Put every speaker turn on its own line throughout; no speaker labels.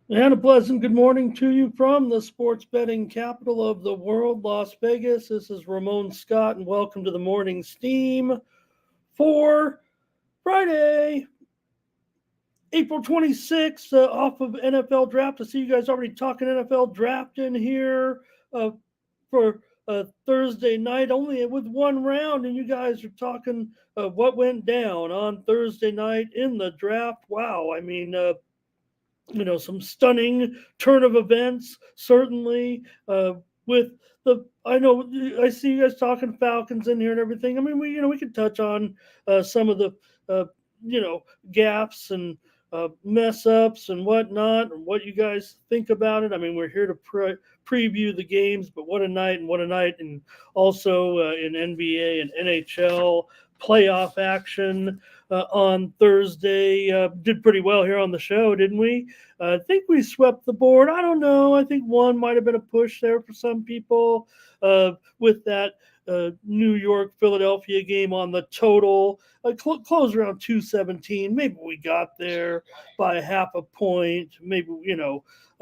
And a pleasant good morning to you from the sports betting capital of the world, Las Vegas. This is Ramon Scott, and welcome to the morning steam for Friday, April 26th, off of NFL draft. I see you guys already talking NFL draft in here for Thursday night, only with one round, and you guys are talking what went down on Thursday night in the draft. Wow, some stunning turn of events, certainly, with I know I see you guys talking Falcons in here and everything. I mean, we could touch on some of the uh, you know gaps and mess ups and whatnot, and what you guys think about it. I mean, we're here to preview the games, but what a night and what a night, and also in NBA and NHL playoff action on Thursday. Did pretty well here on the show, didn't we? I think we swept the board. I don't know. I think one might have been a push there for some people with that New York Philadelphia game on the total. Closed around 217. Maybe we got there by half a point. Maybe,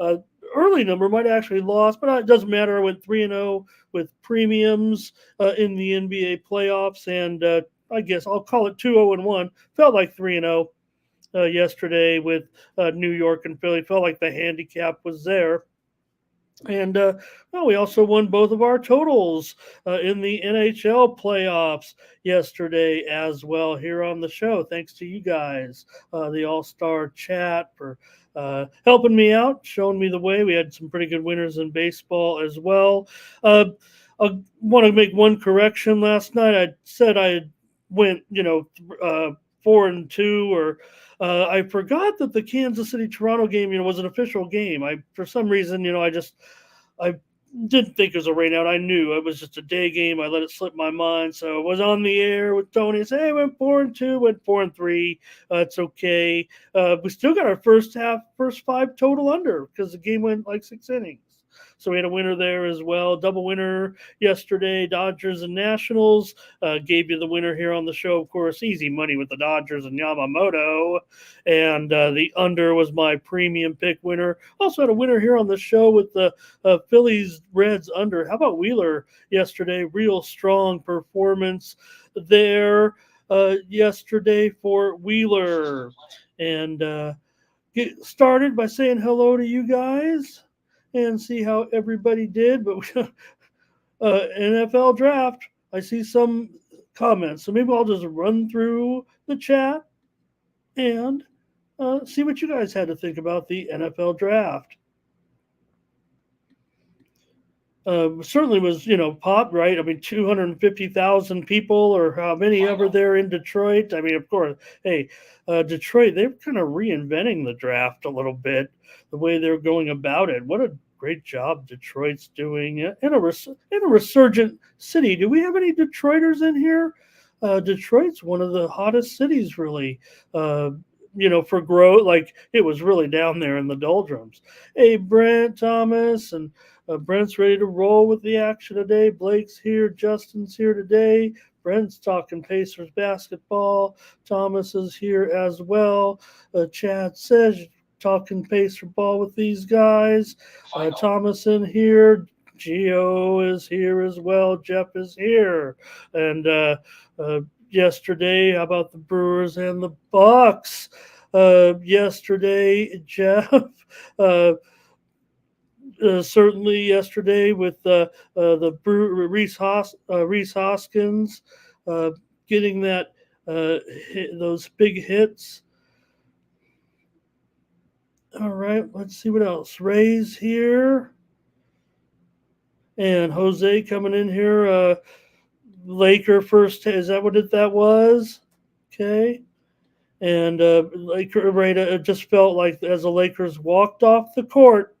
uh, early number might have actually lost, but it doesn't matter. I went 3-0 with premiums in the NBA playoffs, and I guess I'll call it 2-0-1. Felt like 3-0 yesterday with New York and Philly. Felt like the handicap was there. And well, we also won both of our totals in the NHL playoffs yesterday as well here on the show. Thanks to you guys, the All Star chat, for helping me out, showing me the way. We had some pretty good winners in baseball as well. Uh, I want to make one correction. Last night I said I went, 4-2, or I forgot that the Kansas City Toronto game, was an official game. I For some reason, I didn't think it was a rain out. I knew it was just a day game. I let it slip my mind. So I was on the air with Tony. I said, "Hey, went 4-2, went 4-3. It's okay. We still got our first five total under because the game went like 6 innings." So we had a winner there as well. Double winner yesterday, Dodgers and Nationals. Gave you the winner here on the show, of course. Easy money with the Dodgers and Yamamoto. And the under was my premium pick winner. Also had a winner here on the show with the Phillies Reds under. How about Wheeler yesterday? Real strong performance there yesterday for Wheeler. And get started by saying hello to you guys and see how everybody did. But NFL draft, I see some comments. So maybe I'll just run through the chat and see what you guys had to think about the NFL draft. Certainly was, pop, right? I mean, 250,000 people, or how many ever there in Detroit. I mean, of course, hey, Detroit, they're kind of reinventing the draft a little bit, the way they're going about it. What a great job Detroit's doing in a resurgent city. Do we have any Detroiters in here? Detroit's one of the hottest cities, really. For growth, like it was really down there in the doldrums. Hey, Brent Thomas and Brent's ready to roll with the action today. Blake's here. Justin's here today. Brent's talking Pacers basketball. Thomas is here as well. Chad says talking Pacer ball with these guys. Thomas in here. Geo is here as well. Jeff is here. And yesterday, how about the Brewers and the Bucks? Yesterday, Jeff. Uh, Certainly yesterday with Reese Hoskins uh, getting those big hits. All right, let's see what else. Ray's here, and Jose coming in here. Laker first. Is that what that was? Okay. And Laker Ray just felt like as the Lakers walked off the court,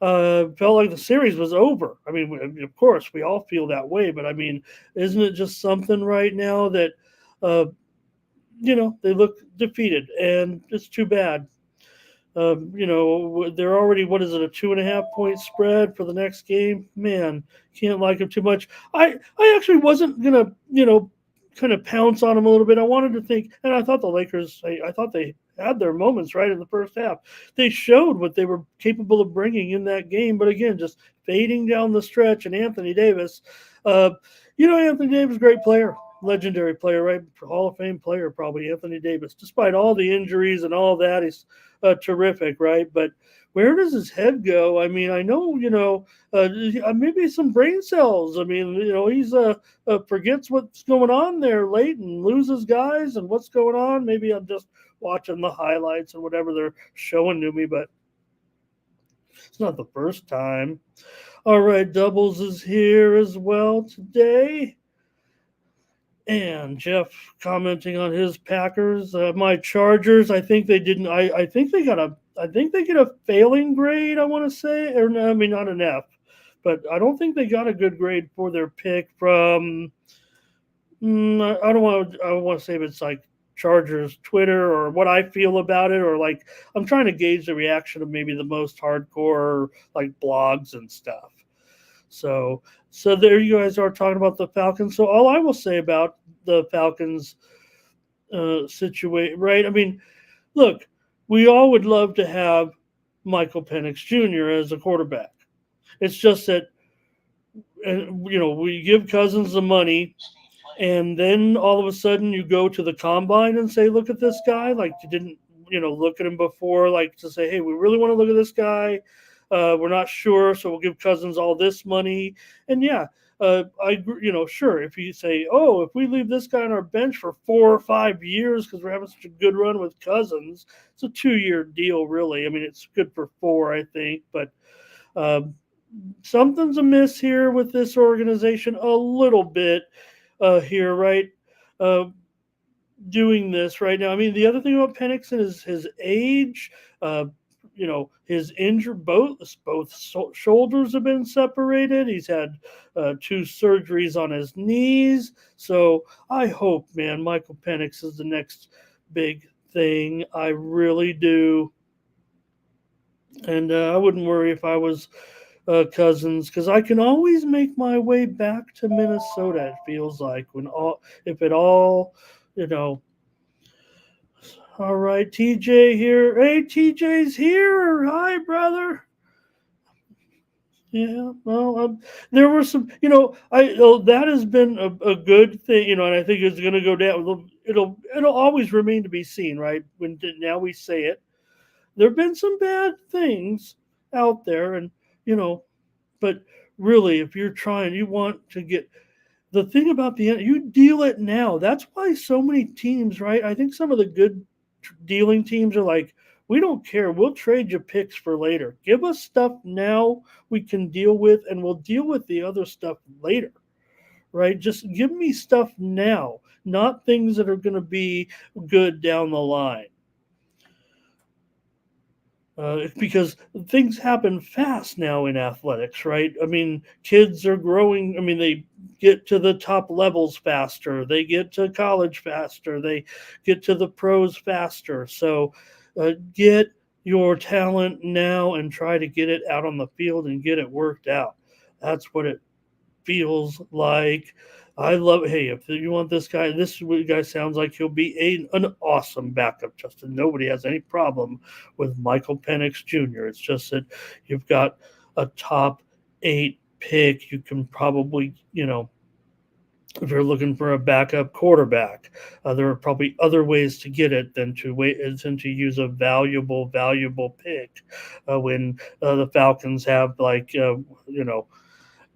felt like the series was over. I mean, of course, we all feel that way, but I mean, isn't it just something right now that, uh, they look defeated, and it's too bad. They're already, what is it, a 2.5 point spread for the next game? Man, can't like them too much. I actually wasn't gonna, kind of pounce on them a little bit. I wanted to think, and I thought the Lakers, I thought they had their moments right in the first half. They showed what they were capable of bringing in that game, but again, just fading down the stretch. And Anthony Davis, uh, Anthony Davis, great player, legendary player, right? Hall of Fame player, probably Anthony Davis. Despite all the injuries and all that, he's terrific, right? But where does his head go? I mean, I know, maybe some brain cells. I mean, he's forgets what's going on there late and loses guys and what's going on. Maybe I'm just watching the highlights and whatever they're showing to me, but it's not the first time. All right, Doubles is here as well today. And Jeff commenting on his Packers. My Chargers, I think they didn't. I think they got a. I think they get a failing grade. I want to say, or no, I mean not an F, but I don't think they got a good grade for their pick from. I don't want. I don't want to say if it's like Chargers Twitter or what I feel about it, or like I'm trying to gauge the reaction of maybe the most hardcore like blogs and stuff. So there you guys are talking about the Falcons. So all I will say about the Falcons situation, right? I mean, look, we all would love to have Michael Penix Jr. as a quarterback. It's just that, we give Cousins the money, and then all of a sudden you go to the combine and say, look at this guy. Like you didn't, look at him before, like to say, hey, we really want to look at this guy. We're not sure, so we'll give Cousins all this money. And yeah, sure, if you say, oh, if we leave this guy on our bench for 4 or 5 years because we're having such a good run with Cousins, it's a 2-year deal, really. I mean, it's good for 4, I think, but something's amiss here with this organization a little bit here, right? Doing this right now. I mean, the other thing about Penix is his age. His injury, both shoulders have been separated. He's had 2 surgeries on his knees. So I hope, man, Michael Penix is the next big thing. I really do. And I wouldn't worry if I was Cousins, because I can always make my way back to Minnesota. It feels like if it all, All right, TJ here. Hey, TJ's here. Hi, brother. Yeah, well, there were some, that has been a good thing, and I think it's going to go down. It'll always remain to be seen, right? When now we say it, there have been some bad things out there, and but really, if you're trying, you want to get the thing about you deal it now. That's why so many teams, right? I think some of the good dealing teams are like, we don't care. We'll trade your picks for later. Give us stuff now we can deal with, and we'll deal with the other stuff later, right? Just give me stuff now, not things that are going to be good down the line. Because things happen fast now in athletics, right? I mean, kids are growing. I mean, they get to the top levels faster. They get to college faster. They get to the pros faster. So get your talent now and try to get it out on the field and get it worked out. That's what it feels like. I love. Hey, if you want this guy sounds like he'll be an awesome backup. Justin, nobody has any problem with Michael Penix Jr. It's just that you've got a top 8 pick. You can probably, if you're looking for a backup quarterback, there are probably other ways to get it than to use a valuable pick when the Falcons have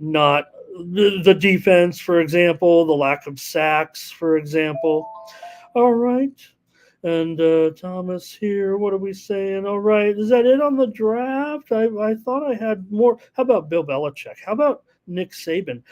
not the defense, for example, the lack of sacks, for example. All right. And Thomas here, what are we saying? All right. Is that it on the draft? I thought I had more. How about Bill Belichick? How about Nick Saban?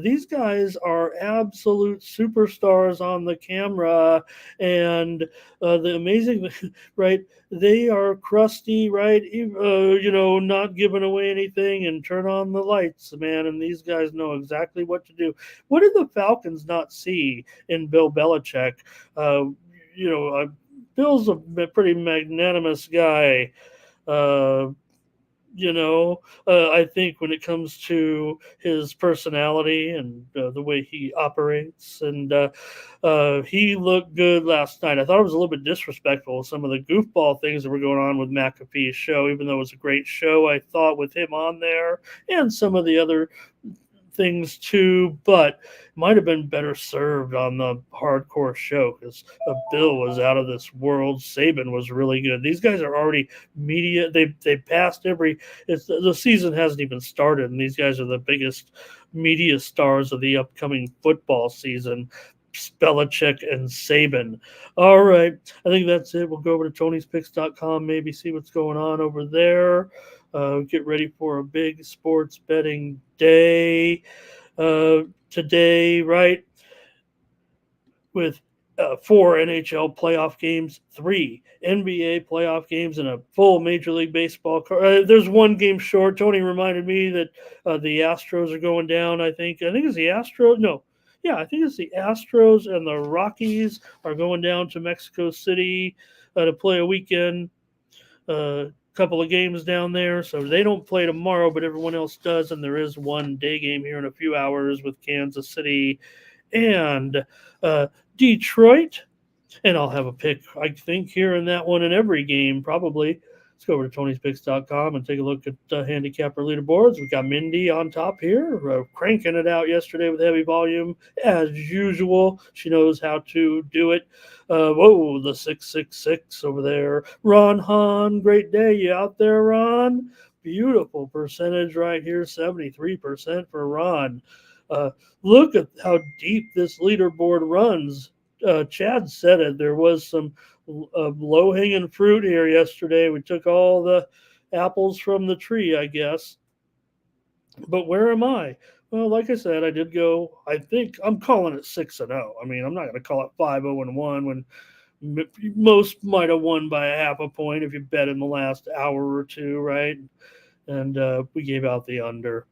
These guys are absolute superstars on the camera. And the amazing, right? They are crusty, right? Not giving away anything and turn on the lights, man. And these guys know exactly what to do. What did the Falcons not see in Bill Belichick? Bill's a pretty magnanimous guy. I think when it comes to his personality and the way he operates, and he looked good last night. I thought it was a little bit disrespectful, some of the goofball things that were going on with McAfee's show, even though it was a great show, I thought, with him on there and some of the other things too, but might have been better served on the hardcore show because Bill was out of this world. Saban was really good. These guys are already media. They passed every. It's the season hasn't even started, and these guys are the biggest media stars of the upcoming football season. Belichick and Saban. All right. I think that's it. We'll go over to Tony'sPicks.com, maybe see what's going on over there. Get ready for a big sports betting day today, right? With 4 NHL playoff games, 3 NBA playoff games, and a full Major League Baseball card. There's one game short. Tony reminded me that the Astros are going down. I think it's the Astros. No, yeah, I think it's the Astros and the Rockies are going down to Mexico City to play a weekend. Couple of games down there, so they don't play tomorrow, but everyone else does, and there is one day game here in a few hours with Kansas City and Detroit, and I'll have a pick, I think, here in that one in every game, probably. Let's go over to Tony'sPicks.com and take a look at Handicapper leaderboards. We've got Mindy on top here, cranking it out yesterday with heavy volume, as usual. She knows how to do it. Whoa, the 666 over there. Ron Hahn, great day. You out there, Ron? Beautiful percentage right here, 73% for Ron. Look at how deep this leaderboard runs. Chad said it. There was some low hanging fruit here yesterday. We took all the apples from the tree, I guess. But where am I? Well, like I said, I did go. I think I'm calling it 6-0. I mean, I'm not going to call it 5-0-1 when most might have won by a half a point if you bet in the last hour or two, right? And we gave out the under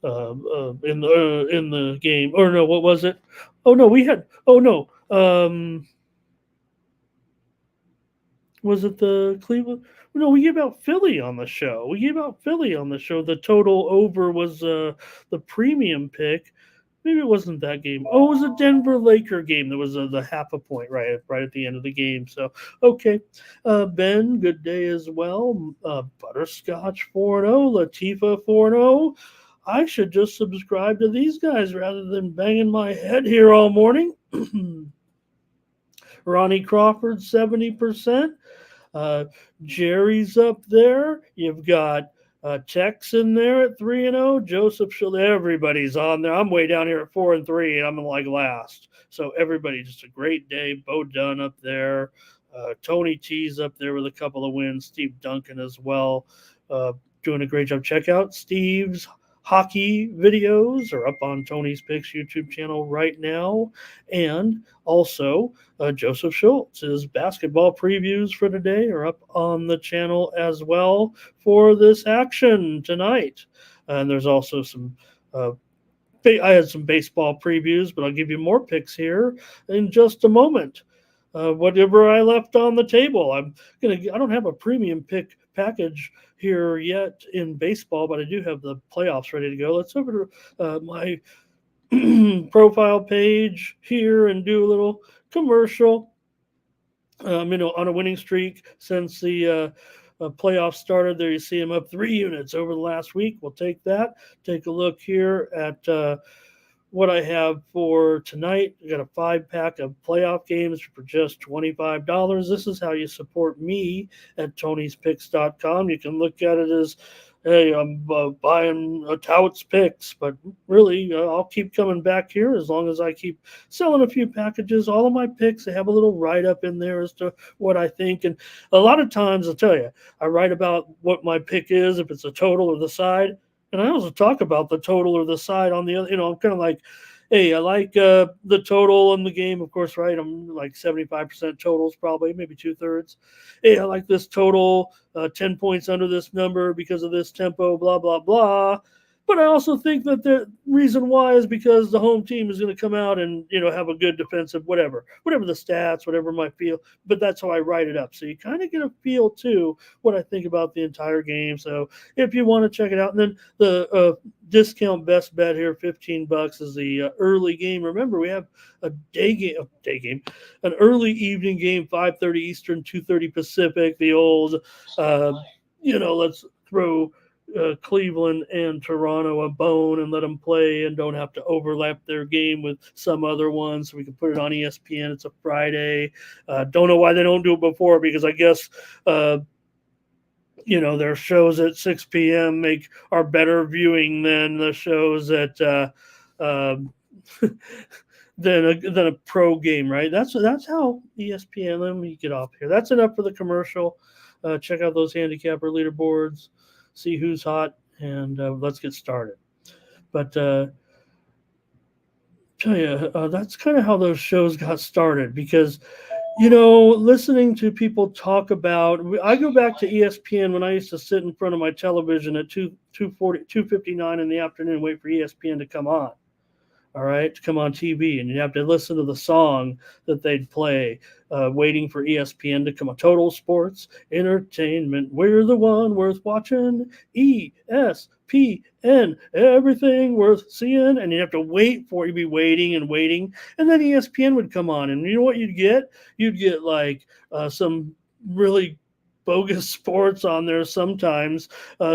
in the game. Or no, what was it? Oh no, we had. Oh no. Was it the Cleveland? No, we gave out Philly on the show. The total over was the premium pick. Maybe it wasn't that game. Oh, it was a Denver Laker game. There was the half a point right at the end of the game. So okay, Ben, good day as well. Butterscotch 4-0, Latifa 4-0. I should just subscribe to these guys rather than banging my head here all morning. Ronnie Crawford 70%. Jerry's up there. You've got Tex in there at 3-0. Joseph Schill. Everybody's on there. I'm way down here at 4-3, and I'm like last. So everybody, just a great day. Bo Dunn up there. Tony T's up there with a couple of wins. Steve Duncan as well, doing a great job. Check out Steve's hockey videos are up on Tony's Picks YouTube channel right now. And also, Joseph Schultz's basketball previews for today are up on the channel as well for this action tonight. And there's also some I had some baseball previews, but I'll give you more picks here in just a moment. Whatever I left on the table, I don't have a premium pick package here yet in baseball, but I do have the playoffs ready to go. Let's over to my profile page here and do a little commercial. On a winning streak since the playoffs started. There you see him up 3 units over the last week. We'll take that. Take a look here at what I have for tonight. I got a 5-pack of playoff games for just $25. This is how you support me at Tony'sPicks.com. You can look at it as, hey, I'm buying a Touts picks, but really, I'll keep coming back here as long as I keep selling a few packages. All of my picks, they have a little write-up in there as to what I think. And a lot of times, I'll tell you, I write about what my pick is, if it's a total or the side. And I also talk about the total or the side on the other. I'm kind of like, hey, I like the total in the game, of course, right? I'm like 75% totals, probably, maybe 2/3. Hey, I like this total, 10 points under this number because of this tempo, blah, blah, blah. But I also think that the reason why is because the home team is going to come out and have a good defensive whatever the stats, whatever my feel. But that's how I write it up. So you kind of get a feel too what I think about the entire game. So if you want to check it out, and then the discount best bet here, $15 is the early game. Remember, we have a day game, an early evening game, 5:30 Eastern, 2:30 Pacific. The old, let's throw Cleveland and Toronto a bone and let them play and don't have to overlap their game with some other one. So we can put it on ESPN. It's a Friday. Don't know why they don't do it before, because I guess their shows at 6 p.m. make are better viewing than the shows at um, than a pro game, right? That's how ESPN. Let me get off here. That's enough for the commercial. Check out those handicapper leaderboards, see who's hot, and let's get started. But tell you, that's kind of how those shows got started, because listening to people talk about. I go back to ESPN when I used to sit in front of my television at 2:59 in the afternoon, wait for ESPN to come on. All right, to come on TV, and you have to listen to the song that they'd play, waiting for ESPN to come on. Total Sports Entertainment, we're the one worth watching. ESPN, everything worth seeing. And you have to wait for it. You'd be waiting and waiting, and then ESPN would come on, and you know what you'd get? You'd get like some really bogus sports on there sometimes,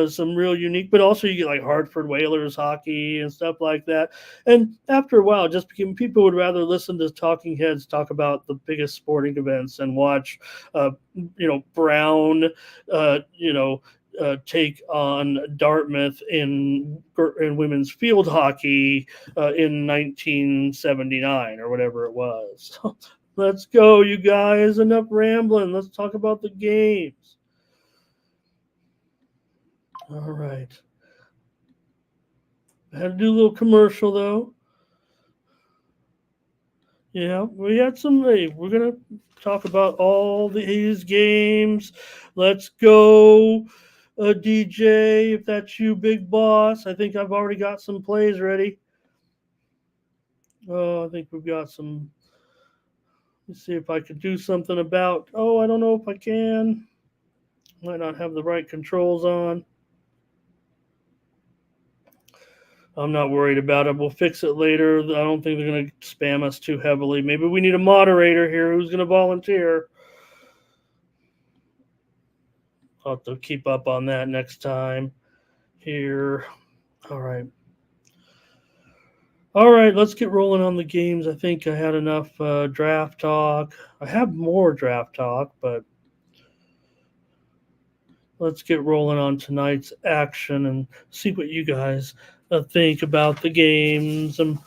some real unique, but also you get like Hartford Whalers hockey and stuff like that. And after a while, it just became people would rather listen to talking heads talk about the biggest sporting events and watch, Brown, take on Dartmouth in women's field hockey in 1979 or whatever it was. Let's go, you guys. Enough rambling. Let's talk about the games. All right. I had to do a little commercial, though. Yeah, we had some. Hey, we're going to talk about all these games. Let's go, DJ, if that's you, big boss. I think I've already got some plays ready. Oh, I think we've got some. Let's see if I could do something about. Oh, I don't know if I can. Might not have the right controls on. I'm not worried about it. We'll fix it later. I don't think they're going to spam us too heavily. Maybe we need a moderator here who's going to volunteer. I'll have to keep up on that next time here. All right. All right, let's get rolling on the games. I think I had enough draft talk. I have more draft talk, but let's get rolling on tonight's action and see what you guys think about the games. I'm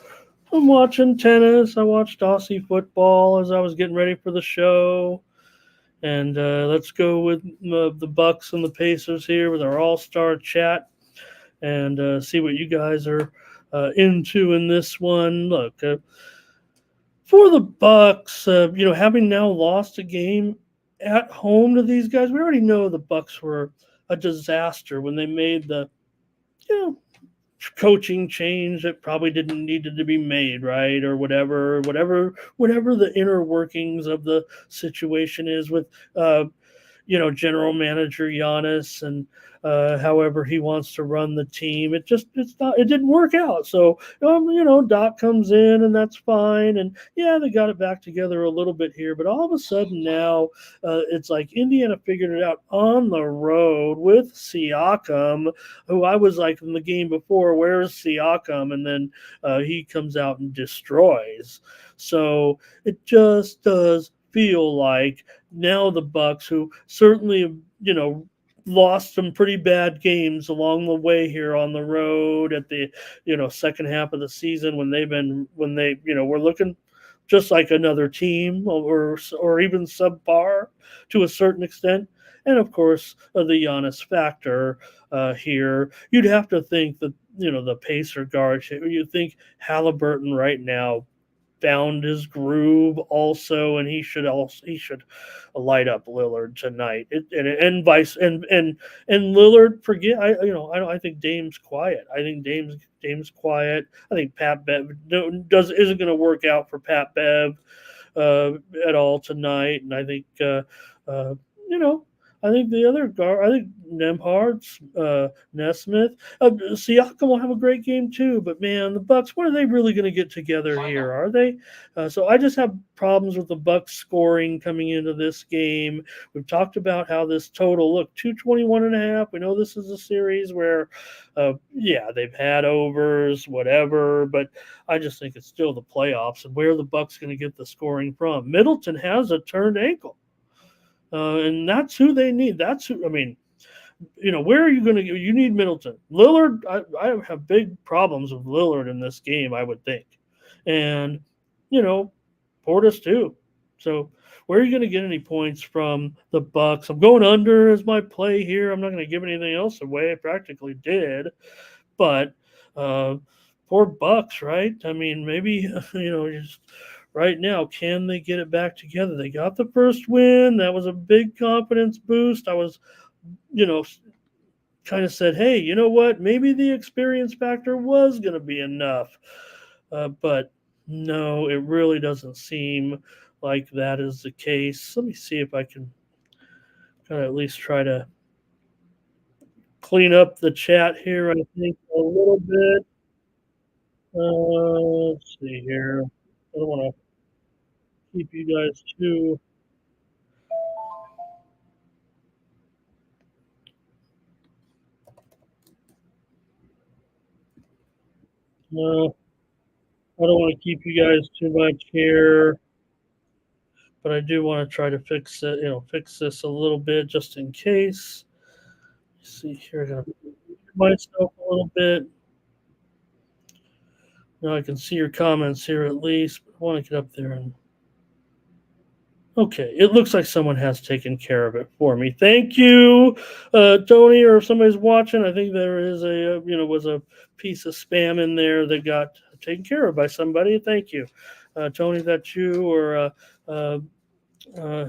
watching tennis. I watched Aussie football as I was getting ready for the show. And let's go with the Bucks and the Pacers here with our all-star chat, and see what you guys are into in this one. Look, for the Bucks, having now lost a game at home to these guys, we already know the Bucks were a disaster when they made the you know coaching change that probably didn't needed to be made, right? Or whatever the inner workings of the situation is with general manager Giannis and however he wants to run the team. It didn't work out. So Doc comes in and that's fine. And yeah, they got it back together a little bit here, but all of a sudden now it's like Indiana figured it out on the road with Siakam, who I was like in the game before, where's Siakam? And then he comes out and destroys. So it just does feel like now the Bucks, who certainly lost some pretty bad games along the way here on the road at the second half of the season, when they were looking just like another team, or even subpar to a certain extent. And of course, the Giannis factor here. You'd have to think that the Pacer guard. You think Halliburton right now found his groove also, and he should light up Lillard tonight. And vice and Lillard forget I you know I think Dame's quiet. I think Dame's quiet. I think Pat Bev isn't going to work out for Pat Bev uh, at all tonight. And I think, uh, you know, I think the other guard, I think Nemhard's, Nesmith, Siakam will have a great game too. But man, the Bucks, when are they really going to get together here? Are they? So I just have problems with the Bucks scoring coming into this game. We've talked about how this total look 221.5. We know this is a series where, yeah, they've had overs, whatever, but I just think it's still the playoffs and where the Bucks going to get the scoring from. Middleton has a turned ankle, and that's who they need. That's who. I mean, where are you going to? You need Middleton. Lillard. I have big problems with Lillard in this game. I would think, and Portis too. So where are you going to get any points from the Bucks? I'm going under as my play here. I'm not going to give anything else away. I practically did, but poor Bucks, right? I mean, maybe just right now, can they get it back together? They got the first win. That was a big confidence boost. I was, you know, kind of said, hey, you know what? Maybe the experience factor was going to be enough, but no, it really doesn't seem like that is the case. Let me see if I can kind of at least try to clean up the chat here. I think a little bit. Let's see here. I don't want to keep you guys too. No, I don't want to keep you guys too much here, but I do want to try to fix it. Fix this a little bit just in case. Let's see here, I'm gonna myself a little bit. Now I can see your comments here at least. But I want to get up there and okay, it looks like someone has taken care of it for me. Thank you, Tony, or if somebody's watching. I think there is was a piece of spam in there that got taken care of by somebody. Thank you, Tony. That's you or uh, uh,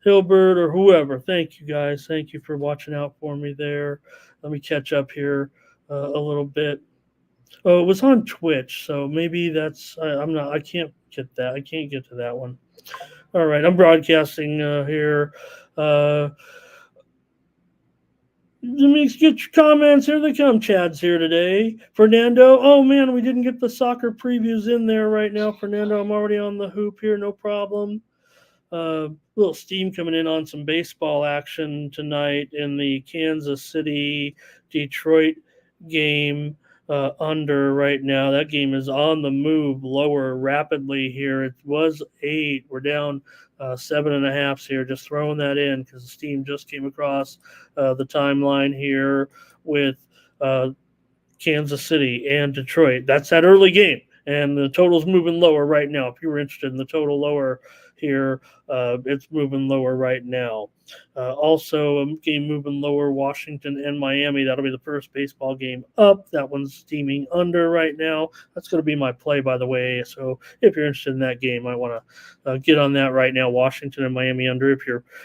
Hilbert or whoever. Thank you, guys. Thank you for watching out for me there. Let me catch up here a little bit. Oh, it was on Twitch, so maybe that's. I'm not. I can't get that. I can't get to that one. All right, I'm broadcasting here. Let me get your comments. Here they come. Chad's here today. Fernando. Oh, man, we didn't get the soccer previews in there right now. Fernando, I'm already on the hoop here. No problem. Little steam coming in on some baseball action tonight in the Kansas City Detroit game. Under right now. That game is on the move lower rapidly here. It was 8. We're down 7.5 here. Just throwing that in because the steam just came across the timeline here with Kansas City and Detroit. That's that early game. And the total's moving lower right now. If you were interested in the total lower here, it's moving lower right now. Also, a game moving lower, Washington and Miami. That'll be the first baseball game up. That one's steaming under right now. That's going to be my play, by the way. So if you're interested in that game, I want to get on that right now. Washington and Miami under.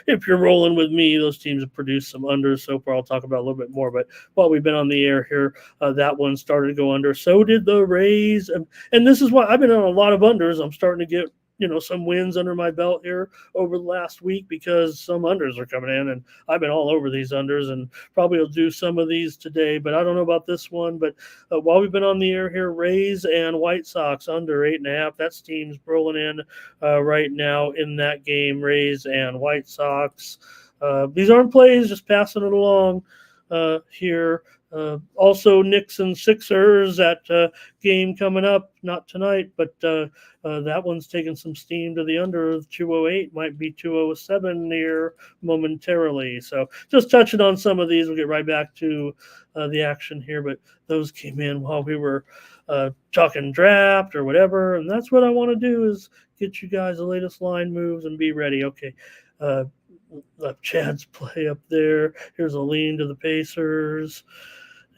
If you're rolling with me, those teams have produced some unders so far. I'll talk about a little bit more. But while we've been on the air here, that one started to go under. So did the Rays. And this is why I've been on a lot of unders. I'm starting to get some wins under my belt here over the last week because some unders are coming in, and I've been all over these unders and probably will do some of these today, but I don't know about this one. But while we've been on the air here, Rays and White Sox under 8.5. That team's rolling in right now in that game, Rays and White Sox. These aren't plays, just passing it along here. Also, Knicks and Sixers, that game coming up, not tonight, but that one's taking some steam to the under. 208 might be 207 near momentarily. So just touching on some of these. We'll get right back to the action here, but those came in while we were talking draft or whatever, and that's what I want to do is get you guys the latest line moves and be ready. Okay. Chad's play up there. Here's a lean to the Pacers.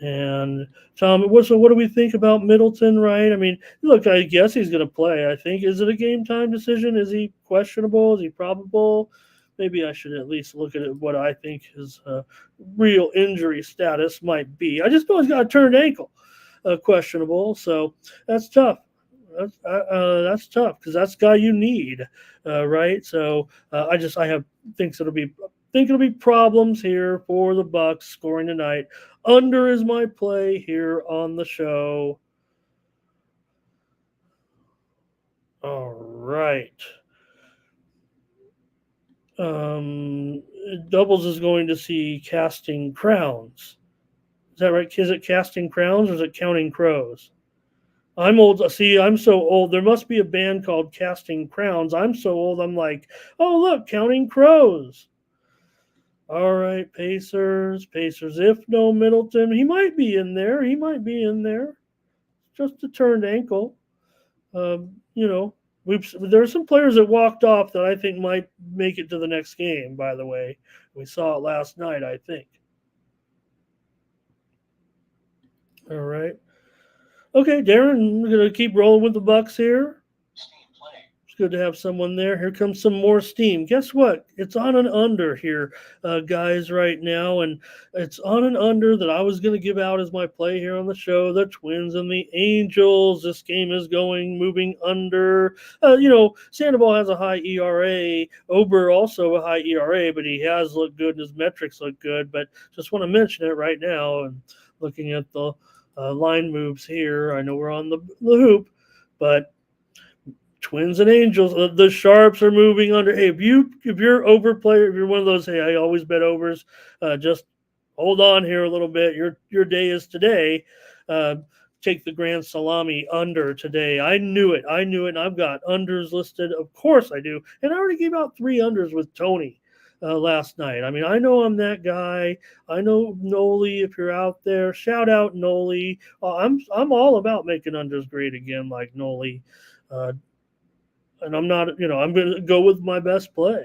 And Tom, what do we think about Middleton? Right? I mean, look, I guess he's going to play. I think is it a game time decision? Is he questionable? Is he probable? Maybe I should at least look at it, what I think his real injury status might be. I just know he's got a turned ankle, questionable. So that's tough. That's tough because that's the guy you need, right? So I have thinks it'll be think it'll be problems here for the Bucks scoring tonight. Under is my play here on the show. All right. Um, Doubles is going to see Casting Crowns. Is that right? Is it Casting Crowns or is it Counting Crows? I'm old. See, I'm so old. There must be a band called Casting Crowns. I'm so old. I'm like, oh, look, Counting Crows. All right, Pacers. Pacers. If no Middleton, he might be in there. He might be in there. Just a turned ankle. You know, there are some players that walked off that I think might make it to the next game. By the way, we saw it last night. I think. All right. Okay, Darren, we're gonna keep rolling with the Bucks here. It's good to have someone there. Here comes some more steam. Guess what? It's on an under here, guys, right now. And it's on an under that I was going to give out as my play here on the show. The Twins and the Angels. This game is moving under. Sandoval has a high ERA. Ober also a high ERA, but he has looked good and his metrics look good. But just want to mention it right now. And looking at the line moves here, I know we're on the hoop, but Twins and Angels. The sharps are moving under. Hey, if you're over player, if you're one of those, hey, I always bet overs. Just hold on here a little bit. Your day is today. Take the grand salami under today. I knew it. And I've got unders listed. Of course I do. And I already gave out 3 unders with Tony last night. I mean, I know I'm that guy. I know Noli. If you're out there, shout out Noli. I'm all about making unders great again, like Noli. And I'm not, I'm going to go with my best play.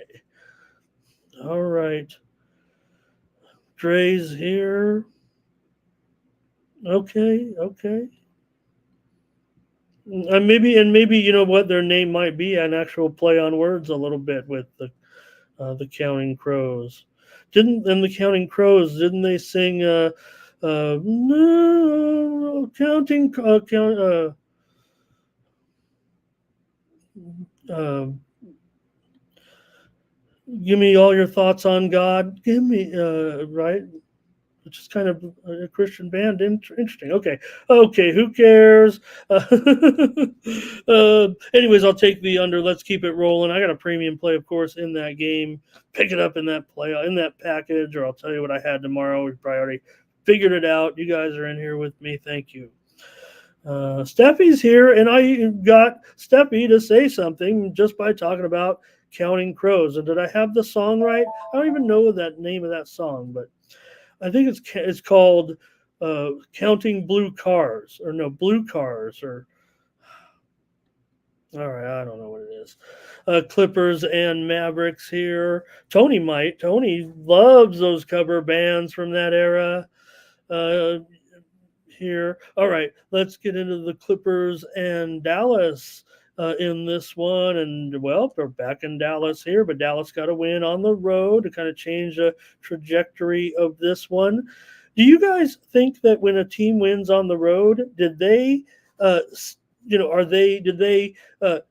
All right. Dre's here. Okay. And maybe you know what their name might be, an actual play on words a little bit with the Counting Crows. The Counting Crows, didn't they sing no, counting uh, give me all your thoughts on God. Give me right, which is kind of a Christian band. Interesting. Okay. Who cares? Anyways, I'll take the under. Let's keep it rolling. I got a premium play, of course, in that game. Pick it up in that play in that package, or I'll tell you what I had tomorrow. We probably already figured it out. You guys are in here with me. Thank you. Steffi's here, and I got Steffi to say something just by talking about Counting Crows. And did I have the song right? I don't even know the name of that song, but I think it's called Counting Blue Cars, or no, Blue Cars, or all right, I don't know what it is. Clippers and Mavericks here. Tony loves those cover bands from that era. Here. All right, let's get into the Clippers and Dallas in this one. And, well, we're back in Dallas here, but Dallas got a win on the road to kind of change the trajectory of this one. Do you guys think that when a team wins on the road, did they did they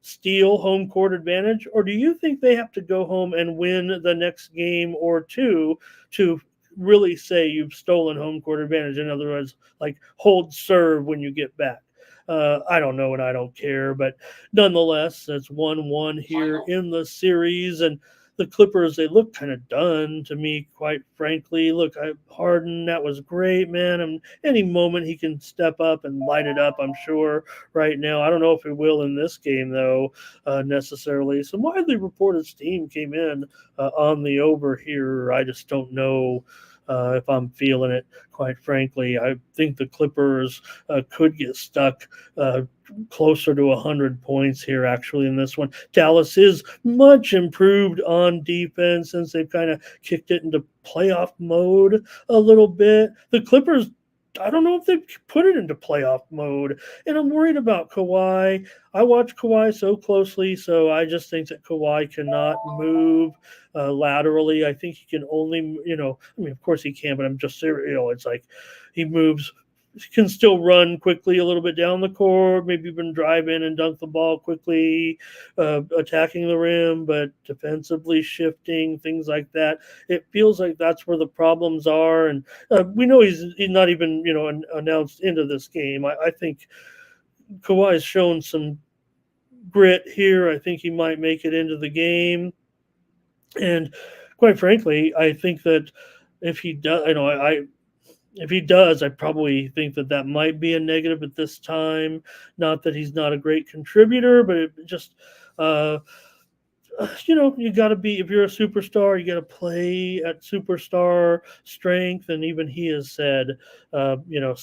steal home court advantage, or do you think they have to go home and win the next game or two to really say you've stolen home court advantage? In other words, like hold serve when you get back. I don't know and I don't care, but nonetheless, it's 1-1 here in the series. And the Clippers, they look kind of done to me, quite frankly. Look, Harden, that was great, man. And any moment he can step up and light it up, I'm sure, right now. I don't know if he will in this game, though, necessarily. Some widely reported steam came in on the over here. I just don't know if I'm feeling it, quite frankly. I think the Clippers could get stuck closer to 100 points here, actually, in this one. Dallas is much improved on defense since they've kind of kicked it into playoff mode a little bit. The Clippers, I don't know if they put it into playoff mode, and I'm worried about Kawhi. I watch Kawhi so closely, so I just think that Kawhi cannot move laterally. I think he can only, I mean, of course he can, but I'm just, it's like he moves, he can still run quickly a little bit down the court, maybe even drive in and dunk the ball quickly, attacking the rim, but defensively shifting, things like that. It feels like that's where the problems are, and we know he's not even announced into this game. I think Kawhi has shown some grit here. I think he might make it into the game, and quite frankly, I think that if he does, if he does, I probably think that that might be a negative at this time. Not that he's not a great contributor, but it just uh, you got to be, if you're a superstar, you got to play at superstar strength. And even he has said, 70 or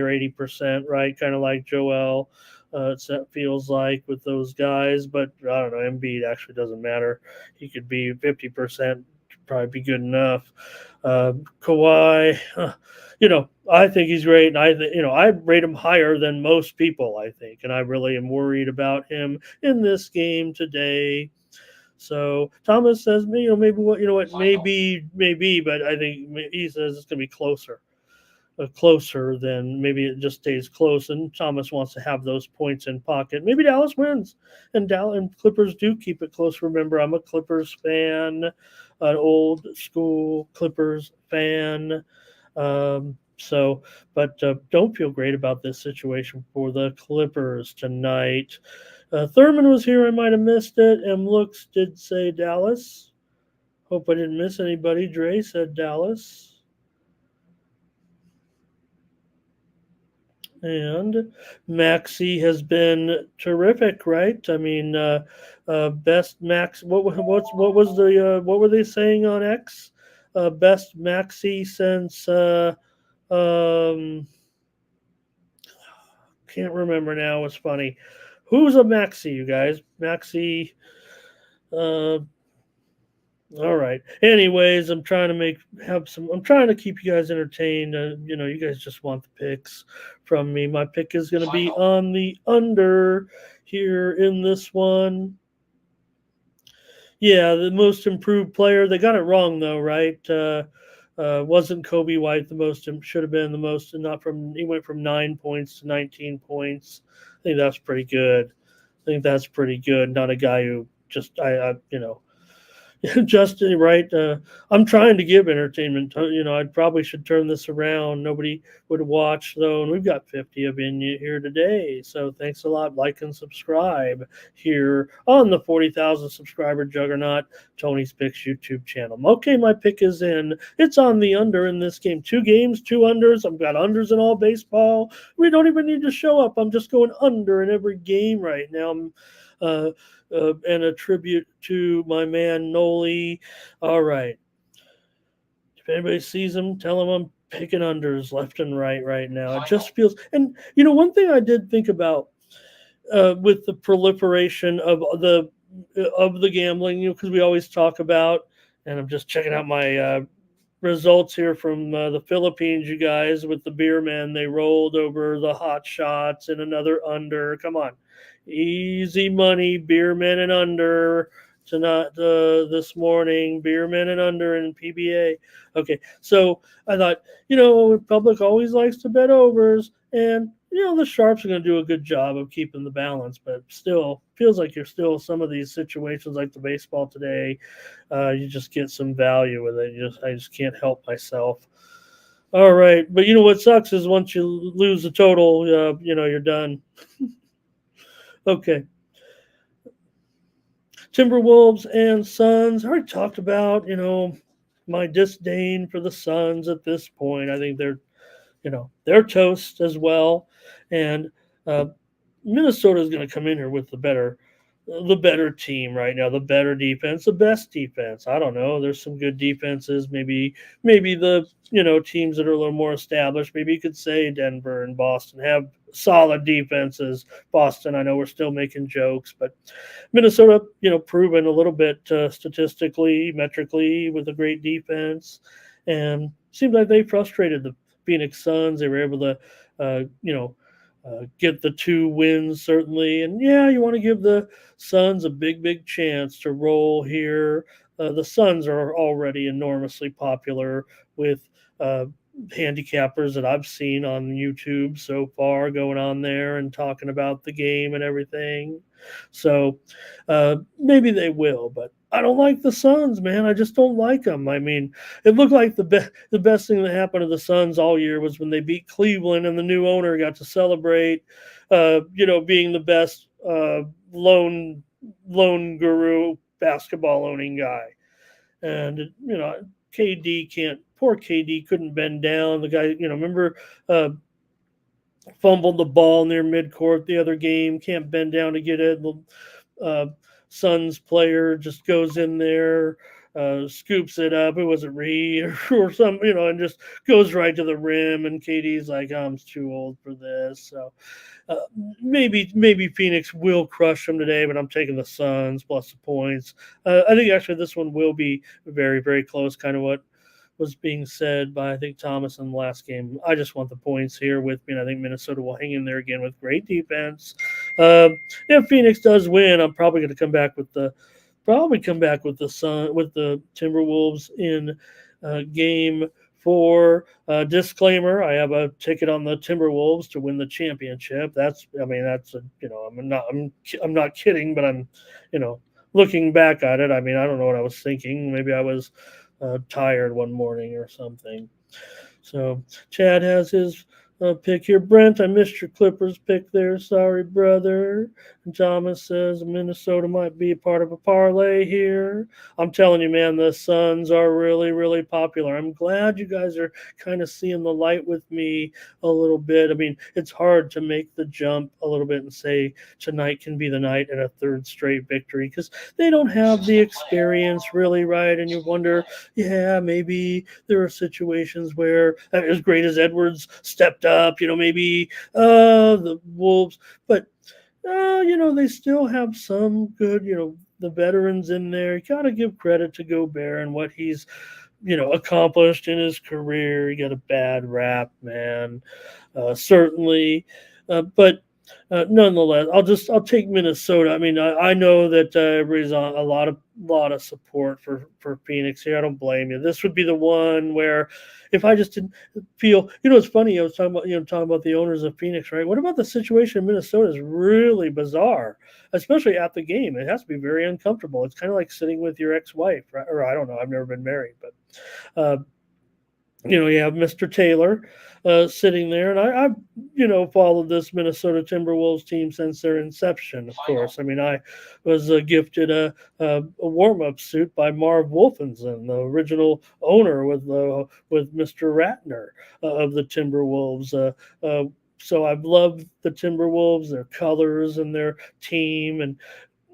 80%, right? Kind of like Joel. It feels like with those guys, but I don't know. Embiid actually doesn't matter. He could be 50%, probably be good enough. Kawhi, I think he's great, and I rate him higher than most people. I think, and I really am worried about him in this game today. So Thomas says, maybe maybe, but I think he says it's going to be closer than maybe it just stays close. And Thomas wants to have those points in pocket. Maybe Dallas wins, and Dallas and Clippers do keep it close. Remember, I'm a Clippers fan, an old school Clippers fan. But don't feel great about this situation for the Clippers tonight. Thurman was here. I might have missed it. M. Looks did say Dallas. Hope I didn't miss anybody. Dre said Dallas. And Maxi has been terrific, right? I mean, best Max. What was the what were they saying on X? Best Maxi since can't remember now. It's funny. Who's a Maxi, you guys? Maxi. Uh, all right. Anyways, I'm trying to I'm trying to keep you guys entertained. You guys just want the picks from me. My pick is going to be on the under here in this one. Yeah, the most improved player. They got it wrong though, right? Wasn't Kobe White the most? Should have been the most, and not from. He went from 9 points to 19 points. I think that's pretty good. Not a guy who just Justin, right? I'm trying to give entertainment. I probably should turn this around. Nobody would watch though, and we've got 50 of you here today. So thanks a lot. Like and subscribe here on the 40,000 subscriber juggernaut Tony's Picks YouTube channel. Okay, my pick is in. It's on the under in this game. 2 games, 2 unders. I've got unders in all baseball. We don't even need to show up. I'm just going under in every game right now. And a tribute to my man Noli. All right. If anybody sees him, tell him I'm picking unders left and right now. It just feels, and one thing I did think about with the proliferation of the gambling, because we always talk about, and I'm just checking out my results here from the Philippines, you guys, with the beer men. They rolled over the hot shots and another under. Come on. Easy money, beer men and under tonight, this morning, beer men and under in PBA. Okay, so I thought, public always likes to bet overs, and the sharps are going to do a good job of keeping the balance, but still feels like you're still some of these situations like the baseball today. You just get some value with it. I just can't help myself. All right, but what sucks is once you lose the total, you're done. Okay. Timberwolves and Suns. I already talked about, my disdain for the Suns at this point. I think they're toast as well. And Minnesota is going to come in here with the better team right now, the better defense, the best defense. I don't know. There's some good defenses. Maybe the teams that are a little more established. Maybe you could say Denver and Boston have solid defenses. Boston, I know we're still making jokes, but Minnesota, proven a little bit statistically, metrically with a great defense, and seems like they frustrated Phoenix Suns. They were able to, get the 2 wins certainly. And yeah, you want to give the Suns a big chance to roll here. The Suns are already enormously popular with handicappers that I've seen on YouTube so far going on there and talking about the game and everything. So maybe they will, but I don't like the Suns, man. I just don't like them. I mean, it looked like the best thing that happened to the Suns all year was when they beat Cleveland and the new owner got to celebrate, being the best lone guru basketball owning guy. And KD can't. Poor KD couldn't bend down. The guy, remember, uh, fumbled the ball near midcourt the other game. Can't bend down to get it. The uh, Suns player just goes in there, scoops it up. It wasn't Reed or something, and just goes right to the rim. And KD's like, I'm too old for this. So uh, maybe Phoenix will crush them today, but I'm taking the Suns plus the points. I think actually this one will be very close, kind of what was being said by I think Thomas in the last game. I just want the points here with me, and I think Minnesota will hang in there again with great defense. If Phoenix does win, I'm probably going to come back with the Timberwolves in game 4. Disclaimer: I have a ticket on the Timberwolves to win the championship. I'm not kidding, but I'm, looking back at it. I mean, I don't know what I was thinking. Maybe I was tired one morning or something. So Chad has his pick here. Brent, I missed your Clippers pick there. Sorry, brother. And Thomas says Minnesota might be a part of a parlay here. I'm telling you, man, the Suns are really popular. I'm glad you guys are kind of seeing the light with me a little bit. I mean, it's hard to make the jump a little bit and say tonight can be the night and a third straight victory because they don't have the experience really, right? And you wonder, yeah, maybe there are situations where, as great as Edwards stepped up, maybe the Wolves, but they still have some good, the veterans in there. You got to give credit to Gobert and what he's, accomplished in his career. He got a bad rap, man, certainly, but nonetheless, I'll take Minnesota. I mean, I know that everybody's on a lot of support for Phoenix here. I don't blame you. This would be the one where if I just didn't feel, it's funny. I was talking about the owners of Phoenix, right? What about the situation in Minnesota is really bizarre, especially at the game. It has to be very uncomfortable. It's kind of like sitting with your ex-wife, right? Or I don't know. I've never been married, but uh, you have Mr. Taylor sitting there, and I've followed this Minnesota Timberwolves team since their inception. Of course, I mean I was gifted a warm up suit by Marv Wolfenson, the original owner with Mr. Ratner of the Timberwolves. So I've loved the Timberwolves, their colors and their team, and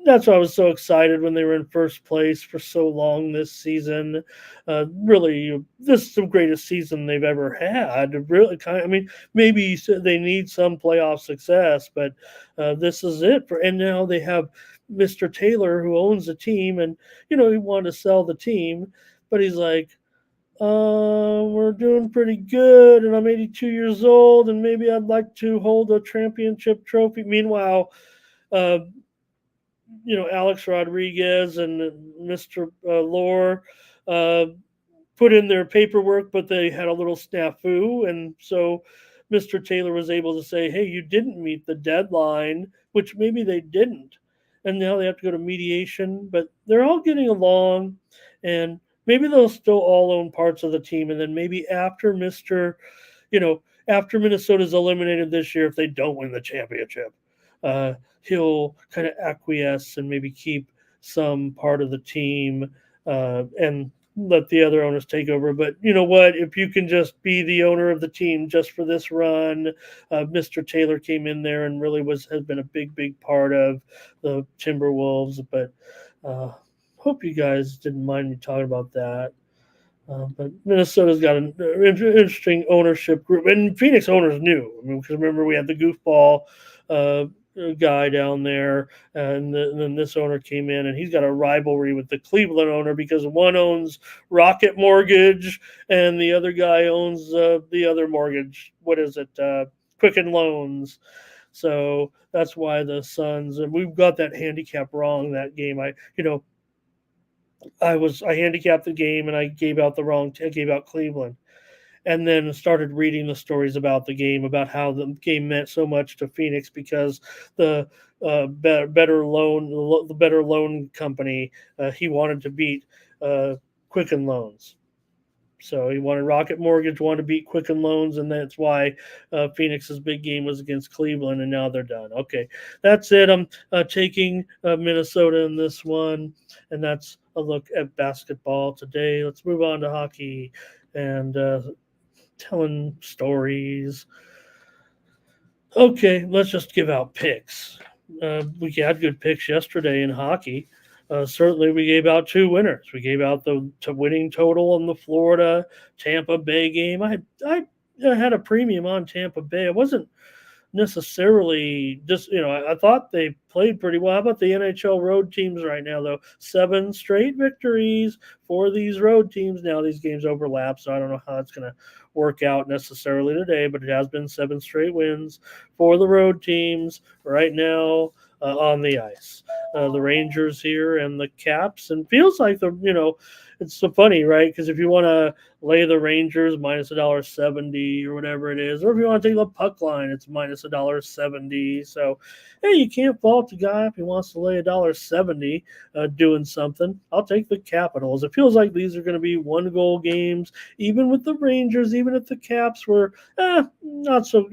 that's why I was so excited when they were in first place for so long this season. Really, this is the greatest season they've ever had. Really, I mean, maybe they need some playoff success, but this is it. And now they have Mr. Taylor who owns the team, and he wanted to sell the team, but he's like, we're doing pretty good, and I'm 82 years old, and maybe I'd like to hold a championship trophy. Meanwhile, uh, Alex Rodriguez and Mr. Lore uh, put in their paperwork, but they had a little snafu. And so Mr. Taylor was able to say, hey, you didn't meet the deadline, which maybe they didn't. And now they have to go to mediation, but they're all getting along. And maybe they'll still all own parts of the team. And then maybe after Minnesota's eliminated this year, if they don't win the championship, he'll kind of acquiesce and maybe keep some part of the team and let the other owners take over. But you know what? If you can just be the owner of the team just for this run, Mr. Taylor came in there and really has been a big part of the Timberwolves. But hope you guys didn't mind me talking about that. But Minnesota's got an interesting ownership group, and Phoenix owners knew. I mean, because remember we had the goofball guy down there, and then this owner came in, and he's got a rivalry with the Cleveland owner because one owns Rocket Mortgage, and the other guy owns the other mortgage. What is it? Quicken Loans. So that's why the Suns, and we've got that handicap wrong that game. I handicapped the game and I gave out the wrong. I gave out Cleveland, and then started reading the stories about the game, about how the game meant so much to Phoenix because the the better loan company, he wanted to beat uh, Quicken Loans. So he wanted Rocket Mortgage, wanted to beat Quicken Loans, and that's why Phoenix's big game was against Cleveland, and now they're done. Okay, that's it. I'm taking Minnesota in this one, and that's a look at basketball today. Let's move on to hockey and telling stories. Okay, let's just give out picks. We had good picks yesterday in hockey. Certainly, we gave out two winners. We gave out the winning total on the Florida Tampa Bay game. I had a premium on Tampa Bay. I wasn't necessarily just I thought they played pretty well. How about the NHL road teams right now though? 7 straight victories for these road teams. Now these games overlap, so I don't know how it's going to work out necessarily today, but it has been 7 straight wins for the road teams right now on the ice. The Rangers here and the Caps, and feels like it's so funny, right? Because if you want to lay the Rangers minus $1.70 or whatever it is, or if you want to take the puck line, it's minus $1.70. So, hey, you can't fault the guy if he wants to lay $1.70 doing something. I'll take the Capitals. It feels like these are going to be 1-goal games, even with the Rangers, even if the Caps were not so,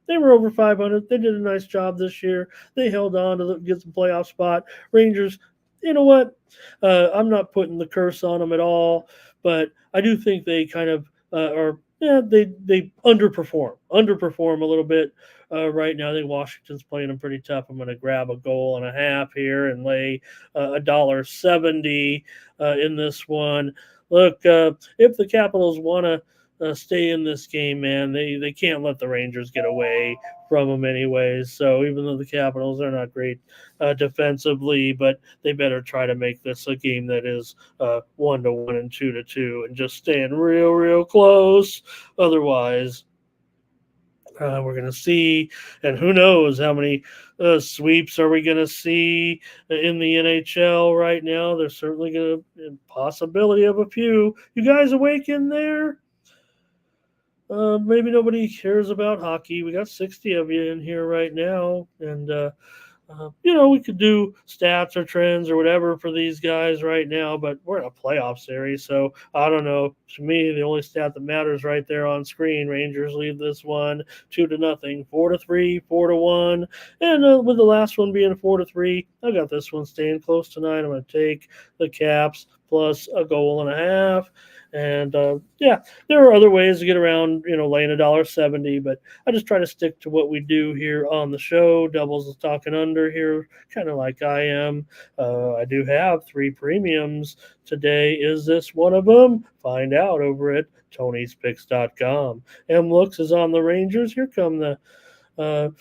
they were over 500. They did a nice job this year. They held on to get some playoff spot. Rangers, you know what? I'm not putting the curse on them at all, but I do think they kind of are. Yeah, they underperform a little bit right now. I think Washington's playing them pretty tough. I'm going to grab a goal and a half here and lay $1.70 in this one. Look, if the Capitals want to stay in this game, man, they can't let the Rangers get away from them anyways. So even though the Capitals are not great defensively, but they better try to make this a game that is 1-1 and 2-2, and just staying real close. Otherwise, we're going to see, and who knows how many sweeps are we going to see in the NHL right now. There's certainly going to be a possibility of a few. You guys awake in there? Maybe nobody cares about hockey. We got 60 of you in here right now, and we could do stats or trends or whatever for these guys right now, but we're in a playoff series, so I don't know. To me, the only stat that matters right there on screen: Rangers lead this one 2-0, 4-3, 4-1, and with the last one being 4-3, I got this one staying close tonight. I'm going to take the Caps plus a goal and a half. And there are other ways to get around, laying $1.70, but I just try to stick to what we do here on the show. Doubles is talking under here, kind of like I am. I do have 3 premiums today. Is this one of them? Find out over at Tony'sPicks.com. M Looks is on the Rangers. Here come the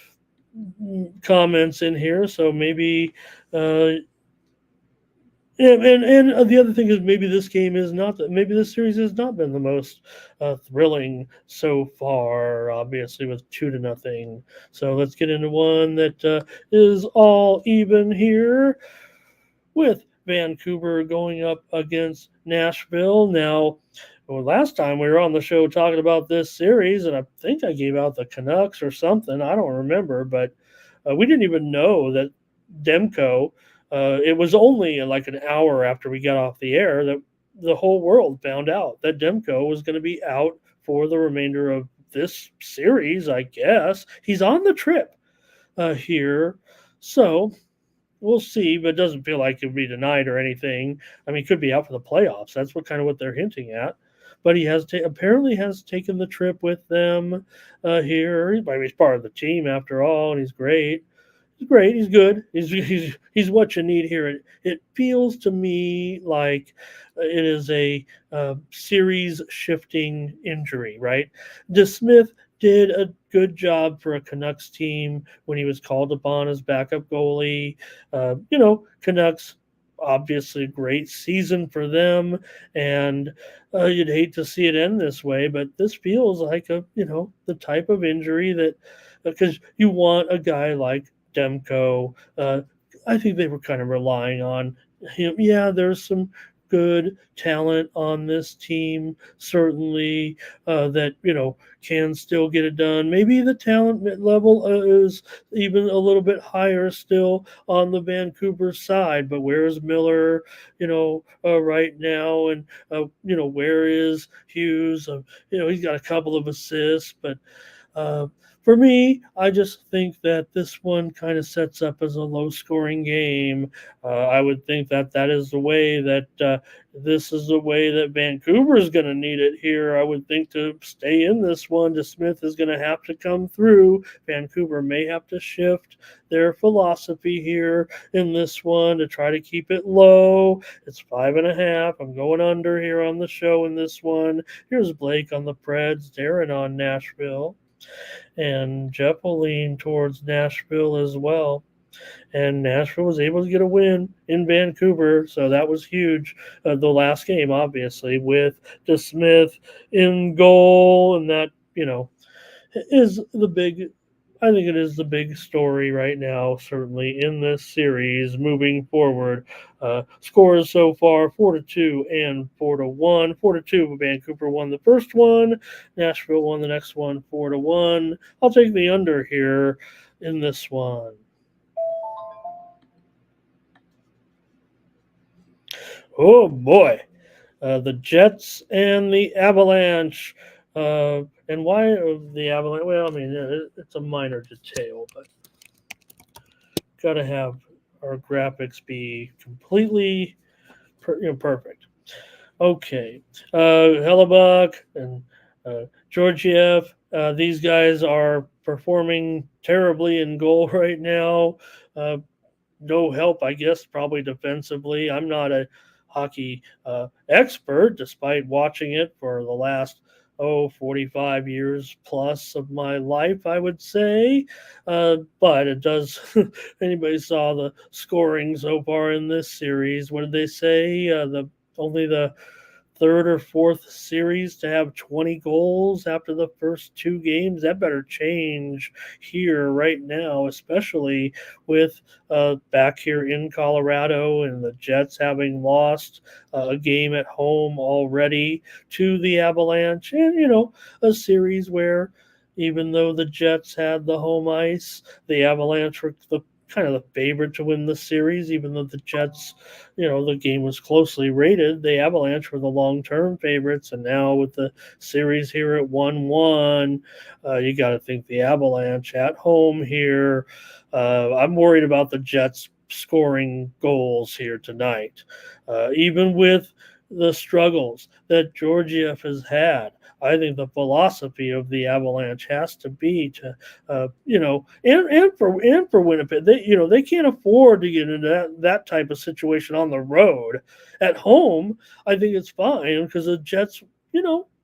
comments in here, so maybe. Yeah, and the other thing is maybe this game is not maybe this series has not been the most thrilling so far. Obviously, with 2-0. So let's get into one that is all even here, with Vancouver going up against Nashville. Now, last time we were on the show talking about this series, and I think I gave out the Canucks or something. I don't remember, but we didn't even know that Demko. It was only like an hour after we got off the air that the whole world found out that Demko was going to be out for the remainder of this series, I guess. He's on the trip here. So we'll see, but it doesn't feel like it would be denied or anything. I mean, he could be out for the playoffs. That's what they're hinting at. But he has apparently has taken the trip with them here. He's part of the team after all, and he's great. He's great. He's good. He's what you need here. It feels to me like it is a series shifting injury, right? DeSmith did a good job for a Canucks team when he was called upon as backup goalie. Canucks obviously a great season for them, and you'd hate to see it end this way, but this feels like the type of injury that because you want a guy like Demko. I think they were kind of relying on him. Yeah, there's some good talent on this team, certainly that can still get it done. Maybe the talent level is even a little bit higher still on the Vancouver side. But where is Miller, right now, and where is Hughes? He's got a couple of assists, but uh, for me, I just think that this one kind of sets up as a low scoring game. I would think that that is the way that this is the way that Vancouver is going to need it here. I would think to stay in this one, DeSmith is going to have to come through. Vancouver may have to shift their philosophy here in this one to try to keep it low. It's 5.5. I'm going under here on the show in this one. Here's Blake on the Preds, Darren on Nashville, and Jeff will lean towards Nashville as well. And Nashville was able to get a win in Vancouver, so that was huge. The last game, obviously, with DeSmith in goal, and that is the big. I think it is the big story right now, certainly in this series moving forward. Scores so far 4-2 and 4-1. 4-2, Vancouver won the first one. Nashville won the next one 4-1. I'll take the under here in this one. Oh boy, the Jets and the Avalanche. And why the Avalanche? Well, I mean, it's a minor detail, but got to have our graphics be completely perfect. Okay, Hellebuck and Georgiev. These guys are performing terribly in goal right now. No help, I guess, probably defensively. I'm not a hockey expert, despite watching it for the last 45 years plus of my life, I would say. But it does. Anybody saw the scoring so far in this series? What did they say? The only the third or fourth series to have 20 goals after the first two games. That better change here right now, especially with back here in Colorado and the Jets having lost a game at home already to the Avalanche. And, a series where even though the Jets had the home ice, the Avalanche were the kind of the favorite to win the series, even though the Jets, the game was closely rated. The Avalanche were the long-term favorites, and now with the series here at 1-1, you got to think the Avalanche at home here. I'm worried about the Jets scoring goals here tonight, even with the struggles that Georgiev has had. I think the philosophy of the Avalanche has to be to, and for Winnipeg, they can't afford to get into that type of situation on the road. At home, I think it's fine because the Jets,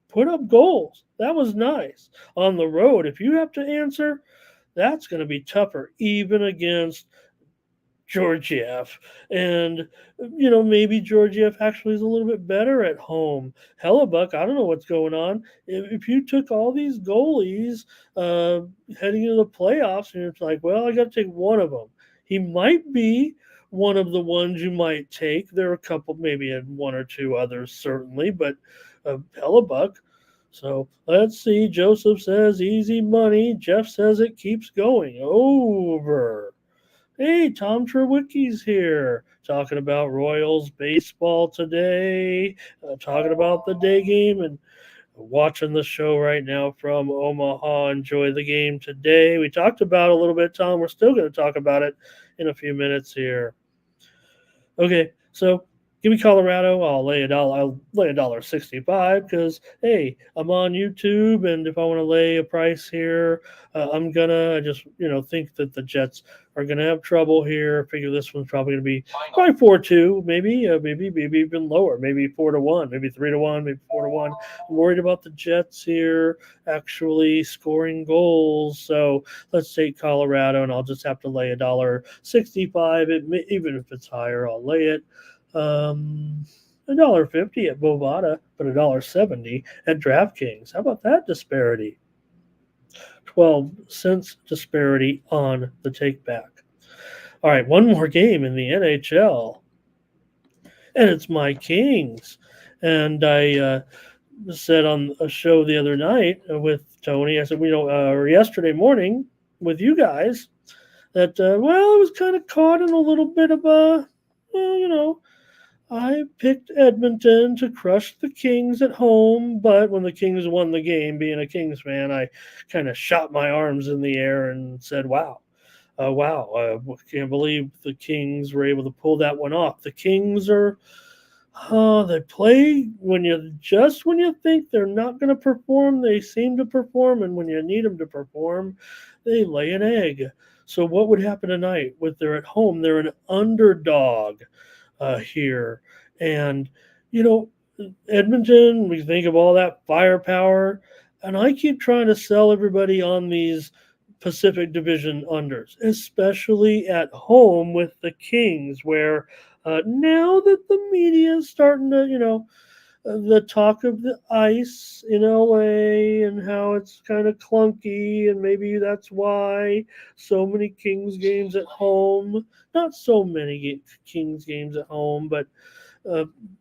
put up goals. That was nice. On the road, if you have to answer, that's going to be tougher, even against Georgiev. And, maybe Georgiev actually is a little bit better at home. Hellebuck, I don't know what's going on. If you took all these goalies heading into the playoffs, and it's like, well, I got to take one of them. He might be one of the ones you might take. There are a couple, maybe one or two others, certainly, but Hellebuck. So let's see. Joseph says easy money. Jeff says it keeps going. Over. Hey, Tom Trewicki's here, talking about Royals baseball today, talking about the day game, and watching the show right now from Omaha. Enjoy the game today. We talked about it a little bit, Tom. We're still going to talk about it in a few minutes here. Okay, so Give me Colorado. I'll lay a dollar. I'll lay $1.65 because hey, I'm on YouTube, and if I want to lay a price here, I'm gonna. I just think that the Jets are gonna have trouble here. I figure this one's probably gonna be probably 4-2, maybe even lower, maybe 4-1, maybe 3-1, maybe 4-1. I'm worried about the Jets here actually scoring goals, so let's take Colorado, and I'll just have to lay $1.65. Even if it's higher, I'll lay it. $1.50 at Bovada, but $1.70 at DraftKings. How about that disparity? 12 cents disparity on the take back. All right, one more game in the NHL, and it's my Kings. And I said on a show the other night with Tony, I said, or yesterday morning with you guys, that, I was kind of caught in a little bit of I picked Edmonton to crush the Kings at home, but when the Kings won the game, being a Kings fan, I kind of shot my arms in the air and said, wow, I can't believe the Kings were able to pull that one off. The Kings are, they play when you think they're not going to perform, they seem to perform, and when you need them to perform, they lay an egg. So what would happen tonight? They're at home, they're an underdog here. And, you know, Edmonton, we think of all that firepower. And I keep trying to sell everybody on these Pacific Division unders, especially at home with the Kings, where now that the media is starting to, the talk of the ice in LA and how it's kind of clunky, and maybe that's why so many Kings games at home. Not so many Kings games at home, but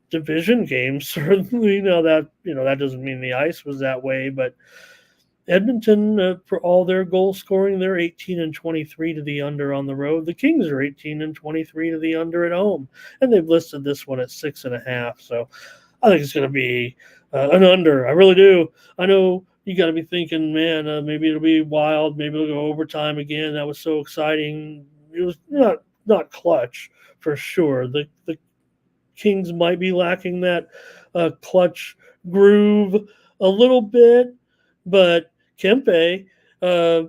division games certainly. Now that doesn't mean the ice was that way, but Edmonton, for all their goal scoring, they're 18-23 to the under on the road. The Kings are 18-23 to the under at home, and they've listed this one at 6.5. So I think it's going to be an under. I really do. I know you got to be thinking, man, maybe it'll be wild. Maybe it'll go overtime again. That was so exciting. It was not clutch for sure. The Kings might be lacking that clutch groove a little bit, but Kempe, I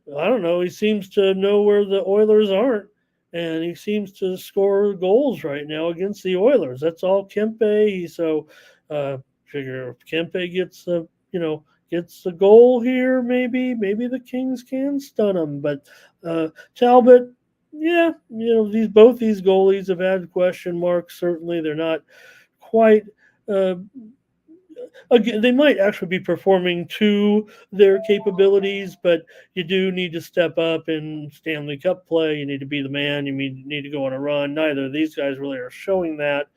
don't know. He seems to know where the Oilers aren't, and he seems to score goals right now against the Oilers. That's all Kempe. Figure if Kempe gets the goal here, maybe the Kings can stun him. But Talbot, yeah, both these goalies have had question marks. Certainly, they're not quite. Again, they might actually be performing to their capabilities, but you do need to step up in Stanley Cup play. You need to be the man. You need to go on a run. Neither of these guys really are showing that,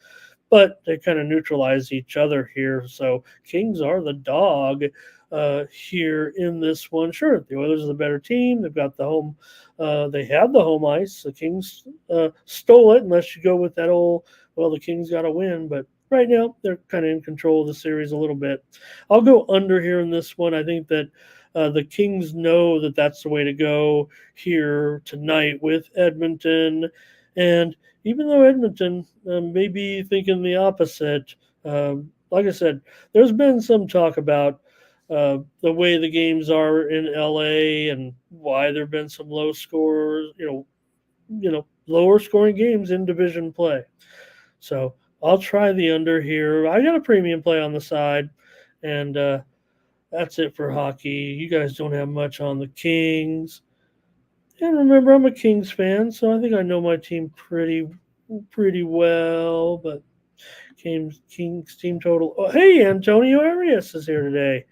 but they kind of neutralize each other here. So Kings are the dog here in this one. Sure, the Oilers are the better team. They've got the home. They had the home ice. The Kings stole it, unless you go with that old, the Kings got to win. But right now, they're kind of in control of the series a little bit. I'll go under here in this one. I think that the Kings know that that's the way to go here tonight with Edmonton. And even though Edmonton may be thinking the opposite, like I said, there's been some talk about the way the games are in LA and why there have been some low scores, lower scoring games in division play. So I'll try the under here. I got a premium play on the side, and that's it for hockey. You guys don't have much on the Kings. And remember, I'm a Kings fan, so I think I know my team pretty well. But Kings team total. Oh, hey, Antonio Arias is here today.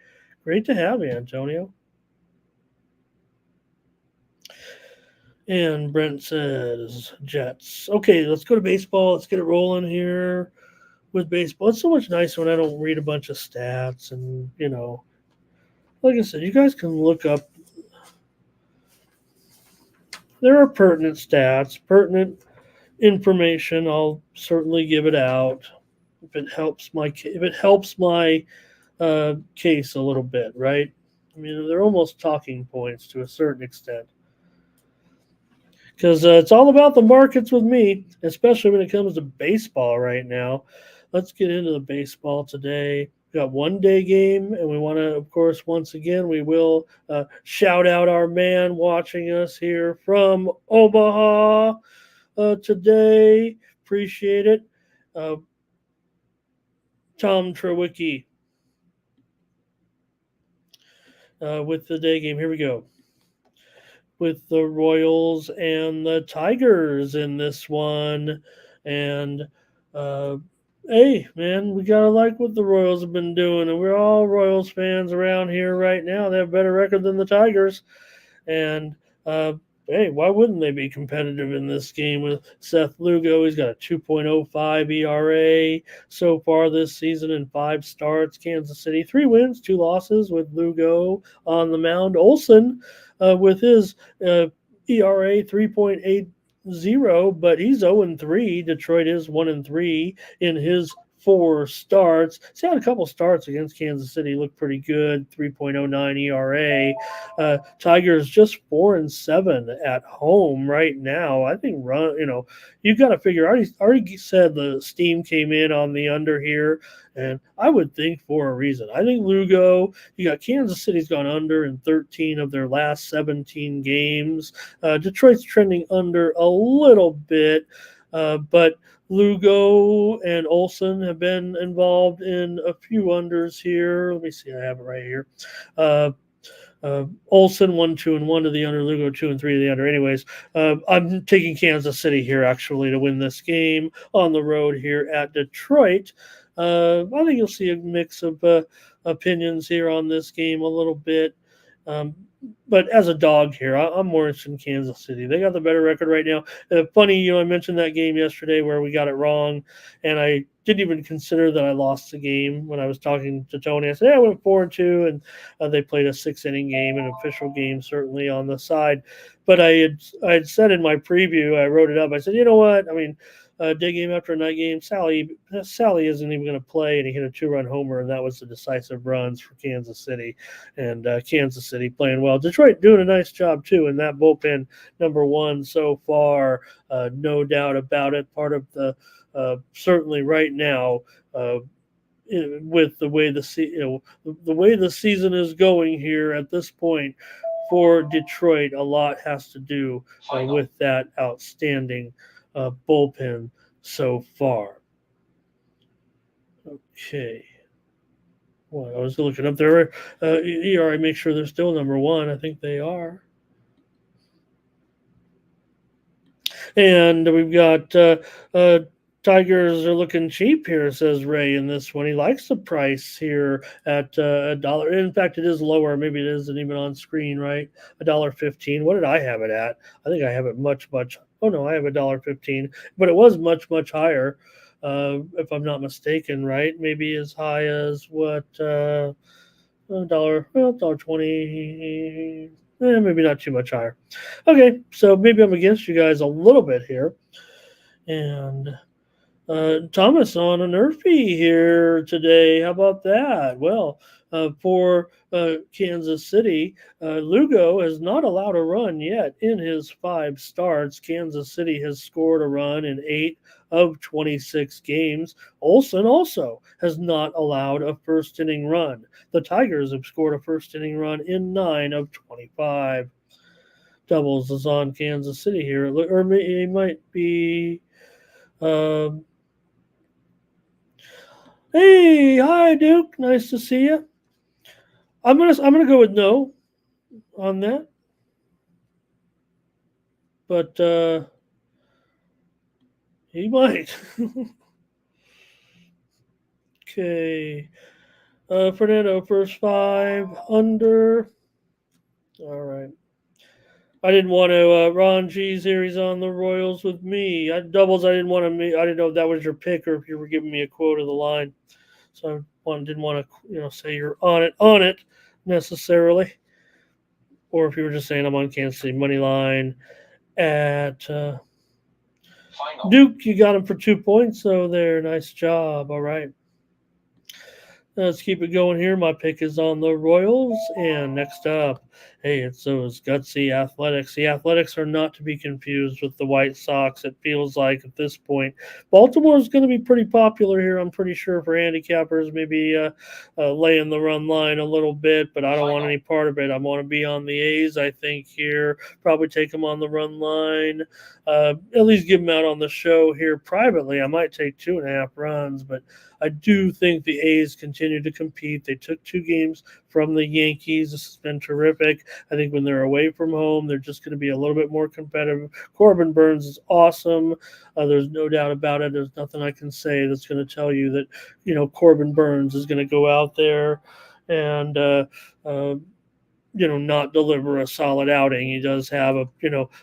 Great to have you, Antonio. And Brent says Jets. Okay, let's go to baseball. Let's get it rolling here with baseball. It's so much nicer when I don't read a bunch of stats, and like I said, you guys can look up. There are pertinent stats, pertinent information. I'll certainly give it out if it helps my case a little bit, right? I mean, they're almost talking points to a certain extent. because it's all about the markets with me, especially when it comes to baseball right now. Let's get into the baseball today. We got 1 day game, and we want to, of course, once again, we will shout out our man watching us here from Omaha today. Appreciate it. Uh, Tom Trewicki with the day game. Here we go. With the Royals and the Tigers in this one. And uh, hey, man, we gotta like what the Royals have been doing, and we're all Royals fans around here right now. They have a better record than the Tigers, and uh, hey, why wouldn't they be competitive in this game with Seth Lugo? He's got a 2.05 ERA so far this season in 5 starts. Kansas City, 3 wins, 2 losses with Lugo on the mound. Olson with his ERA 3.80, but he's 0-3. Detroit is 1-3 in his 4 starts. He's had a couple starts against Kansas City, looked pretty good. 3.09 ERA. Tigers just 4-7 at home right now. I think you got to figure. I already said the steam came in on the under here, and I would think for a reason. I think Lugo. You got Kansas City's gone under in 13 of their last 17 games. Detroit's trending under a little bit, but Lugo and Olson have been involved in a few unders here. Let me see. I have it right here. Uh, Olson 1-2-1 to the under, Lugo 2-3 to the under. Anyways, I'm taking Kansas City here actually to win this game on the road here at Detroit. I think you'll see a mix of opinions here on this game a little bit. But as a dog here, I'm more interested in Kansas City. They got the better record right now. Funny, I mentioned that game yesterday where we got it wrong, and I didn't even consider that I lost the game when I was talking to Tony. I said, I went 4-2, and they played a 6 inning game, an official game, certainly on the side. But I had said in my preview, I wrote it up. I said, you know what? I mean, day game after a night game, Sally isn't even going to play, and he hit a 2-run homer, and that was the decisive runs for Kansas City. And Kansas City playing well. Detroit doing a nice job too in that bullpen, number 1 so far, no doubt about it. Part of the certainly right now. With the way the way the season is going here at this point for Detroit, a lot has to do with that outstanding bullpen so far. Okay. Well, I was looking up their ERA, make sure they're still number 1. I think they are. And we've got Tigers are looking cheap here, says Ray in this one. He likes the price here at $1. In fact, it is lower. Maybe it isn't even on screen, right? $1.15. What did I have it at? I think I have it much. Oh no, I have $1.15, but it was much higher, if I'm not mistaken, right? Maybe as high as what? $1.20. Maybe not too much higher. Okay, so maybe I'm against you guys a little bit here. And Thomas on an Earthy here today. How about that? Well, for Kansas City, Lugo has not allowed a run yet in his 5 starts. Kansas City has scored a run in 8 of 26 games. Olson also has not allowed a first inning run. The Tigers have scored a first inning run in 9 of 25. Doubles is on Kansas City here, or it might be. Hey, hi Duke, nice to see you. I'm gonna go with no on that, but he might. Okay, Fernando first 5 under. All right. I didn't want to. Ron G's here. He's on the Royals with me. Doubles. I didn't want to. I didn't know if that was your pick or if you were giving me a quote of the line. So I didn't want to, say you're on it necessarily, or if you were just saying I'm on Kansas City money line at Duke. You got him for 2 points. So there, nice job. All right. Let's keep it going here. My pick is on the Royals. And next up, Hey, it's those gutsy Athletics. The Athletics are not to be confused with the White Sox. It feels like at this point, Baltimore is going to be pretty popular here. I'm pretty sure for handicappers, maybe laying the run line a little bit, but I don't want any part of it. I want to be on the A's. I think here probably take them on the run line. At least give them out on the show here privately. I might take 2.5 runs, but I do think the A's continue to compete. They took 2 games from the Yankees. This has been terrific. I think when they're away from home, they're just going to be a little bit more competitive. Corbin Burns is awesome. There's no doubt about it. There's nothing I can say that's going to tell you that, Corbin Burns is going to go out there and, uh, not deliver a solid outing. He does have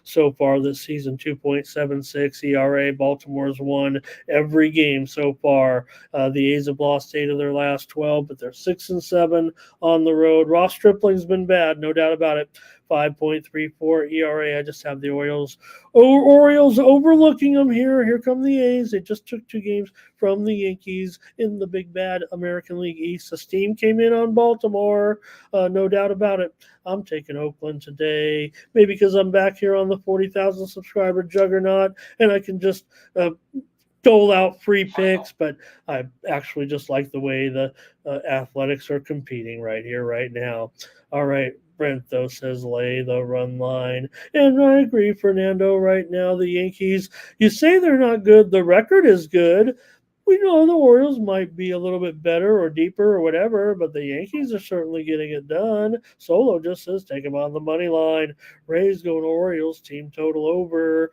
so far this season, 2.76 ERA. Baltimore's won every game so far. The A's have lost 8 of their last 12, but they're 6-7 on the road. Ross Stripling's been bad, no doubt about it. 5.34 ERA. I just have the Orioles overlooking them here. Here come the A's. They just took 2 games from the Yankees in the big bad American League East. The steam came in on Baltimore, no doubt about it. I'm taking Oakland today, maybe because I'm back here on the 40,000 subscriber juggernaut, and I can just dole out free picks, but I actually just like the way the Athletics are competing right here, right now. All right, Brent, though, says lay the run line. And I agree, Fernando, right now, the Yankees, you say they're not good. The record is good. We know the Orioles might be a little bit better or deeper or whatever, but the Yankees are certainly getting it done. Solo just says take them on the money line. Rays going Orioles, team total over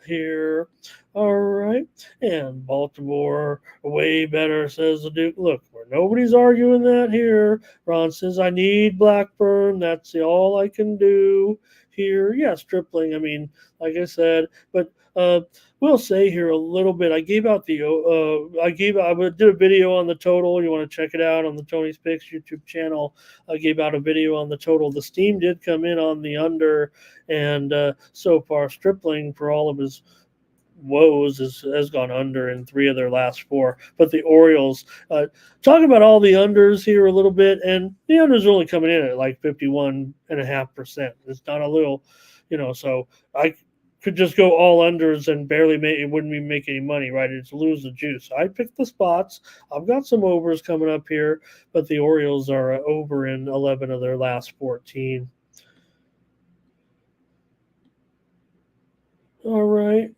here. All right. And Baltimore, way better, says the Duke. Look, nobody's arguing that here. Ron says, I need Blackburn. That's all I can do here. Yeah, Stripling, I mean, like I said, but we'll say here a little bit. I gave out I did a video on the total. You want to check it out on the Tony's Picks YouTube channel. I gave out a video on the total. The steam did come in on the under, and so far Stripling, for all of his woes, has gone under in 3 of their last 4. But the Orioles, talking about all the unders here a little bit, and the unders are only coming in at like 51.5%. It's not a little, so I could just go all unders and it wouldn't even make any money, right? It's lose the juice. I picked the spots. I've got some overs coming up here, but the Orioles are over in 11 of their last 14. All right.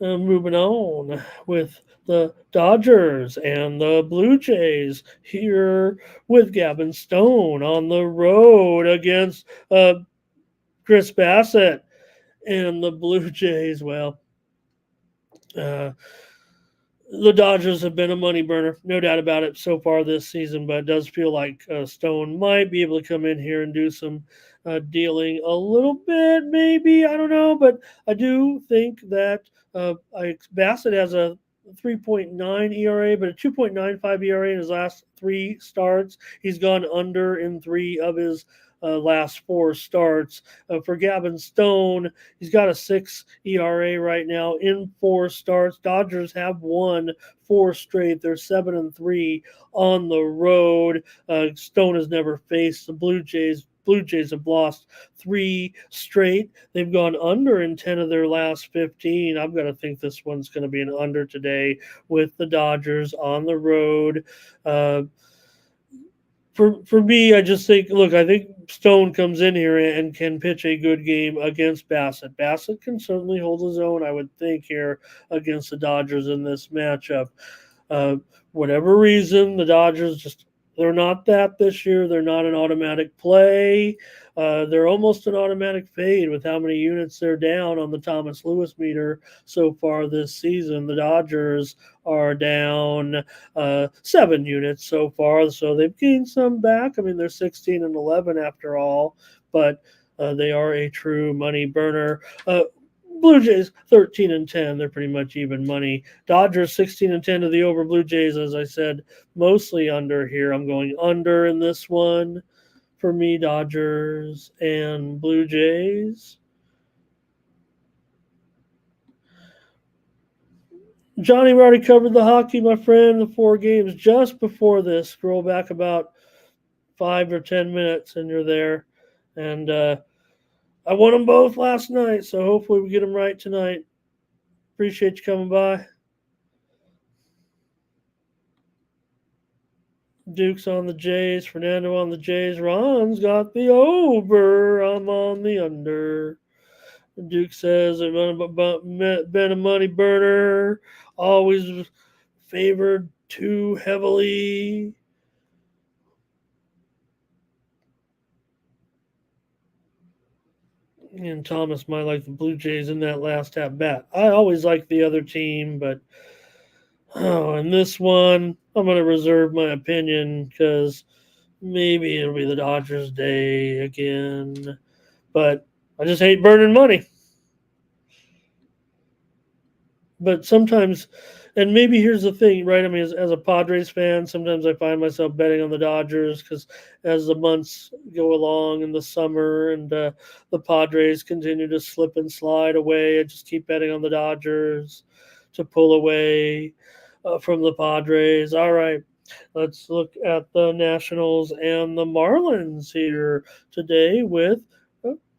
Moving on with the Dodgers and the Blue Jays here with Gavin Stone on the road against Chris Bassett and the Blue Jays. Well, uh, the Dodgers have been a money burner, no doubt about it, so far this season. But it does feel like Stone might be able to come in here and do some dealing a little bit, maybe. I don't know, but I do think that Bassett has a 3.9 ERA, but a 2.95 ERA in his last 3 starts. He's gone under in 3 of his last 4 starts. For Gavin Stone, he's got a 6 ERA right now in 4 starts. Dodgers have won 4 straight. They're 7-3 on the road. Stone has never faced the Blue Jays. Blue Jays have lost 3 straight. They've gone under in 10 of their last 15. I'm going to think this one's going to be an under today with the Dodgers on the road. For me, I just think, look, I think Stone comes in here and can pitch a good game against Bassett. Bassett can certainly hold his own, I would think, here against the Dodgers in this matchup. Whatever reason, the Dodgers they're not that this year. They're not an automatic play. They're almost an automatic fade with how many units they're down on the Thomas Lewis meter so far this season. The Dodgers are down 7 units so far, so they've gained some back. I mean, they're 16-11 after all, but they are a true money burner. Blue Jays 13-10. They're pretty much even money. Dodgers 16-10 to the over. Blue Jays, as I said, mostly under here. I'm going under in this one for me, Dodgers and Blue Jays. Johnny, we already covered the hockey, my friend, the 4 games just before this. Scroll back about 5 or 10 minutes, and you're there. And I won them both last night, so hopefully we get them right tonight. Appreciate you coming by. Duke's on the Jays, Fernando on the Jays, Ron's got the over, I'm on the under. Duke says they've been a money burner, always favored too heavily. And Thomas might like the Blue Jays in that last at bat. I always like the other team, but in this one, I'm going to reserve my opinion because maybe it'll be the Dodgers' day again. But I just hate burning money. But sometimes, and maybe here's the thing, right? I mean, as a Padres fan, sometimes I find myself betting on the Dodgers because as the months go along in the summer and the Padres continue to slip and slide away, I just keep betting on the Dodgers to pull away from the Padres. All right, let's look at the Nationals and the Marlins here today with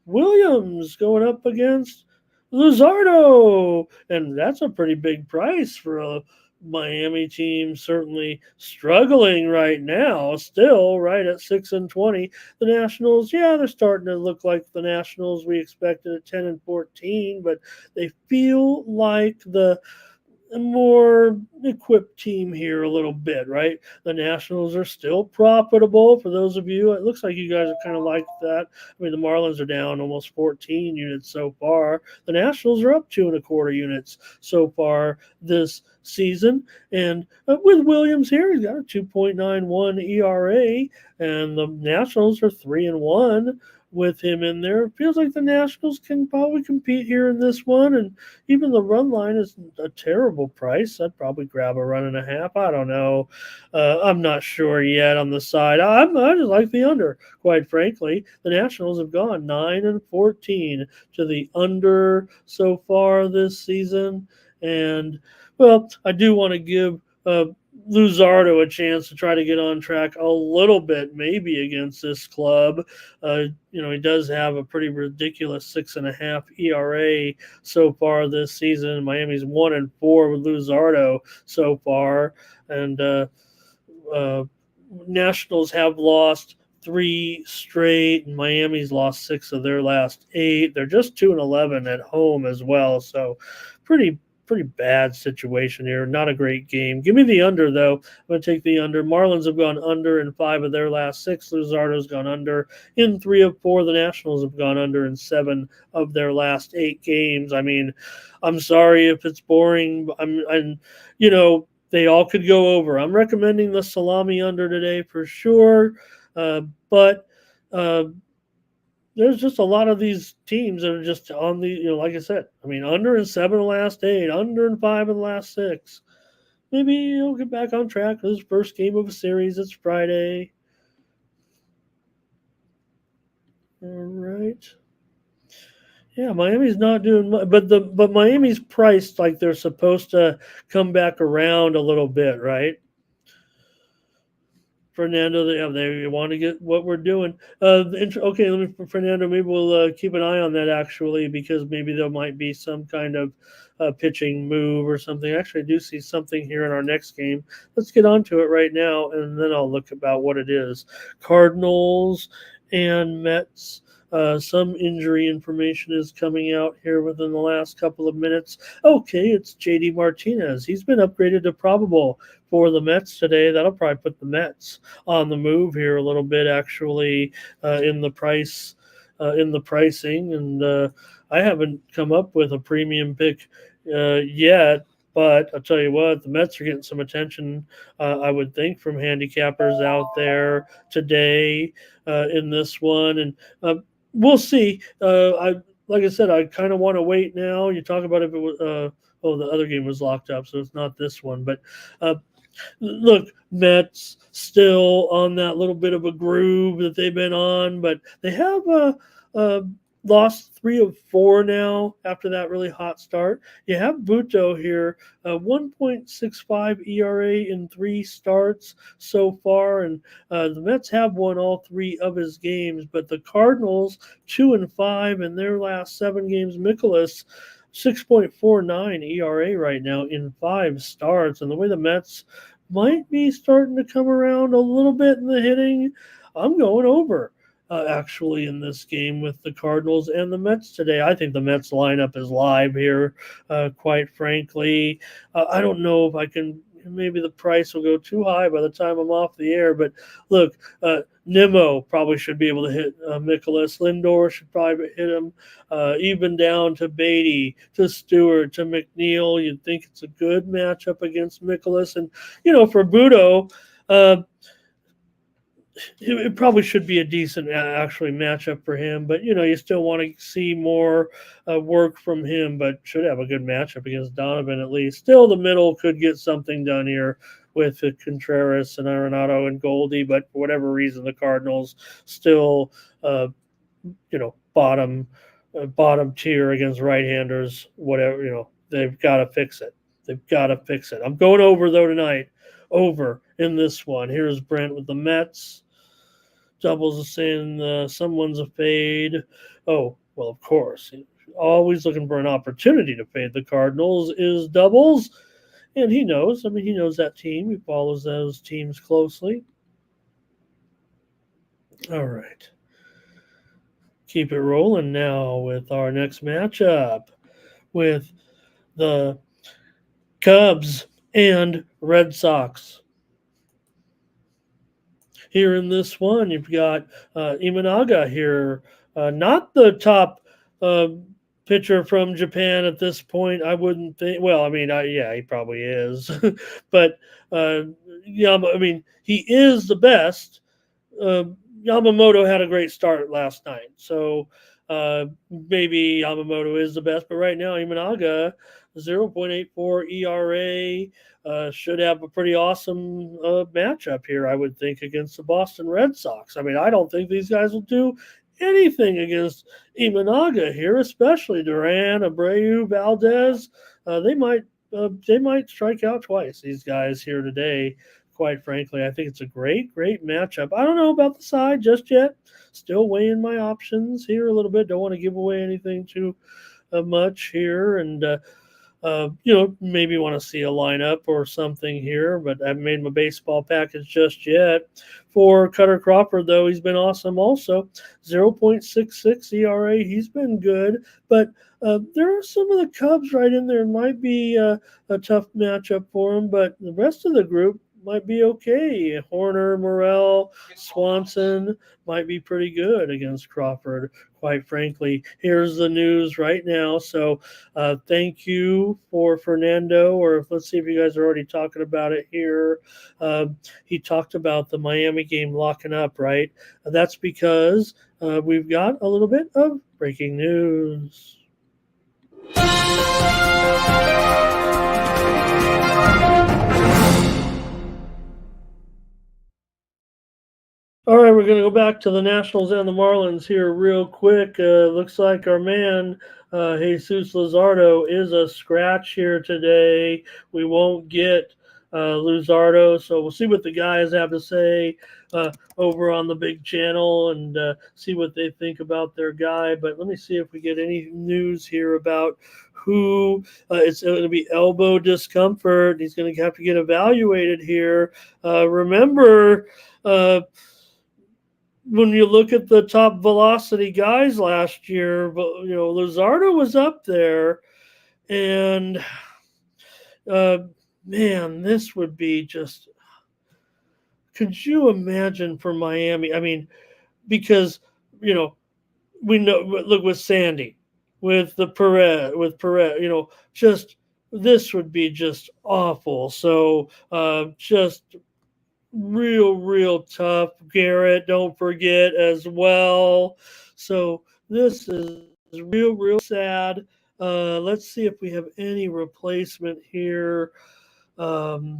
Williams going up against Luzardo, and that's a pretty big price for a Miami team. Certainly struggling right now, still right at 6-20. The Nationals, yeah, they're starting to look like the Nationals we expected at 10-14, but they feel like the more equipped team here a little bit, right? The Nationals are still profitable for those of you. It looks like you guys are kind of like that. I mean, the Marlins are down almost 14 units so far. The Nationals are up 2.25 units so far this season. And with Williams here, he's got a 2.91 ERA, and the Nationals are 3-1 with him in there. It feels like the Nationals can probably compete here in this one, and even the run line isn't a terrible price. I'd probably grab a run and a half. I don't know. I'm not sure yet on the side. I just like the under, quite frankly. The Nationals have gone 9-14 to the under so far this season. And, well, I do want to give Luzardo a chance to try to get on track a little bit, maybe against this club. He does have a pretty ridiculous 6.5 ERA so far this season. Miami's 1-4 with Luzardo so far, and Nationals have lost 3 straight, and Miami's lost 6 of their last 8. They're just 2-11 at home as well, so pretty bad situation here. Not a great game. Give me the under, though. I'm going to take the under. Marlins have gone under in 5 of their last 6. Luzardo's gone under in 3 of 4. The Nationals have gone under in 7 of their last 8 games. I mean, I'm sorry if it's boring. They all could go over. I'm recommending the salami under today for sure. But there's just a lot of these teams that are just on the, like I said, I mean, under in 7 of the last 8, under in 5 of the last 6. Maybe you'll get back on track. This first game of a series. It's Friday. All right. Yeah, Miami's not doing much, but Miami's priced like they're supposed to come back around a little bit, right? Fernando, they want to get what we're doing. Okay, Fernando, maybe we'll keep an eye on that actually, because maybe there might be some kind of pitching move or something. Actually, I do see something here in our next game. Let's get on to it right now, and then I'll look about what it is. Cardinals and Mets. Some injury information is coming out here within the last couple of minutes. Okay, it's JD Martinez. He's been upgraded to probable for the Mets today. That'll probably put the Mets on the move here a little bit, actually, in the pricing. And I haven't come up with a premium pick yet. But I'll tell you what, the Mets are getting some attention, I would think, from handicappers out there today in this one. And we'll see. Like I said, I kind of want to wait now. You talk about if it was, the other game was locked up, so it's not this one. But look, Mets still on that little bit of a groove that they've been on, but they have lost 3 of 4 now after that really hot start. You have Buto here, 1.65 ERA in 3 starts so far, and the Mets have won all 3 of his games, but the Cardinals 2-5 in their last 7 games. Mikolas 6.49 ERA right now in 5 starts, and the way the Mets might be starting to come around a little bit in the hitting, I'm going over actually in this game with the Cardinals and the Mets today. I think the Mets lineup is live here, quite frankly. I don't know if I can. Maybe the price will go too high by the time I'm off the air. But look, Nimmo probably should be able to hit Mikolas. Lindor should probably hit him. Even down to Beatty, to Stewart, to McNeil. You'd think it's a good matchup against Mikolas. And, for Budo, it probably should be a decent actually matchup for him, but you still want to see more work from him, but should have a good matchup against Donovan at least. Still, the middle could get something done here with Contreras and Arenado and Goldie, but for whatever reason, the Cardinals still, bottom tier against right-handers. Whatever, they've got to fix it. They've got to fix it. I'm going over though tonight. Over in this one. Here's Brent with the Mets. Doubles is saying someone's a fade. Oh, well, of course. Always looking for an opportunity to fade the Cardinals is Doubles. And he knows. He knows that team. He follows those teams closely. All right. Keep it rolling now with our next matchup with the Cubs and Red Sox. Here in this one, you've got Imanaga here, not the top pitcher from Japan at this point. I wouldn't think. Well, yeah, he probably is, but he is the best. Yamamoto had a great start last night, so maybe Yamamoto is the best. But right now, Imanaga 0.84 ERA. Should have a pretty awesome matchup here, I would think, against the Boston Red Sox. I don't think these guys will do anything against Imanaga here, especially Duran, Abreu, Valdez. They might strike out twice, these guys here today. Quite frankly, I think it's a great matchup. I don't know about the side just yet. Still weighing my options here a little bit. Don't want to give away anything too much here, and maybe want to see a lineup or something here, but I haven't made my baseball package just yet. For Cutter Crawford, though, he's been awesome also. 0.66 ERA, he's been good, but there are some of the Cubs right in there. Might be a tough matchup for him, but the rest of the group might be okay. Horner, Morel, Swanson might be pretty good against Crawford, quite frankly. Here's the news right now. So thank you for Fernando, or let's see if you guys are already talking about it here. He talked about the Miami game locking up, right? That's because we've got a little bit of breaking news. All right, we're going to go back to the Nationals and the Marlins here real quick. Looks like our man, Jesus Luzardo, is a scratch here today. We won't get Luzardo, so we'll see what the guys have to say over on the big channel and see what they think about their guy. But let me see if we get any news here about who it's going to be elbow discomfort. He's going to have to get evaluated here. Remember, when you look at the top velocity guys last year, Luzardo was up there, and man, this would be just. Could you imagine for Miami? Because we know. Look with Sandy, with Perez, just this would be just awful. So just. Real tough. Garrett, don't forget as well. So this is real sad. Let's see if we have any replacement here. Maybe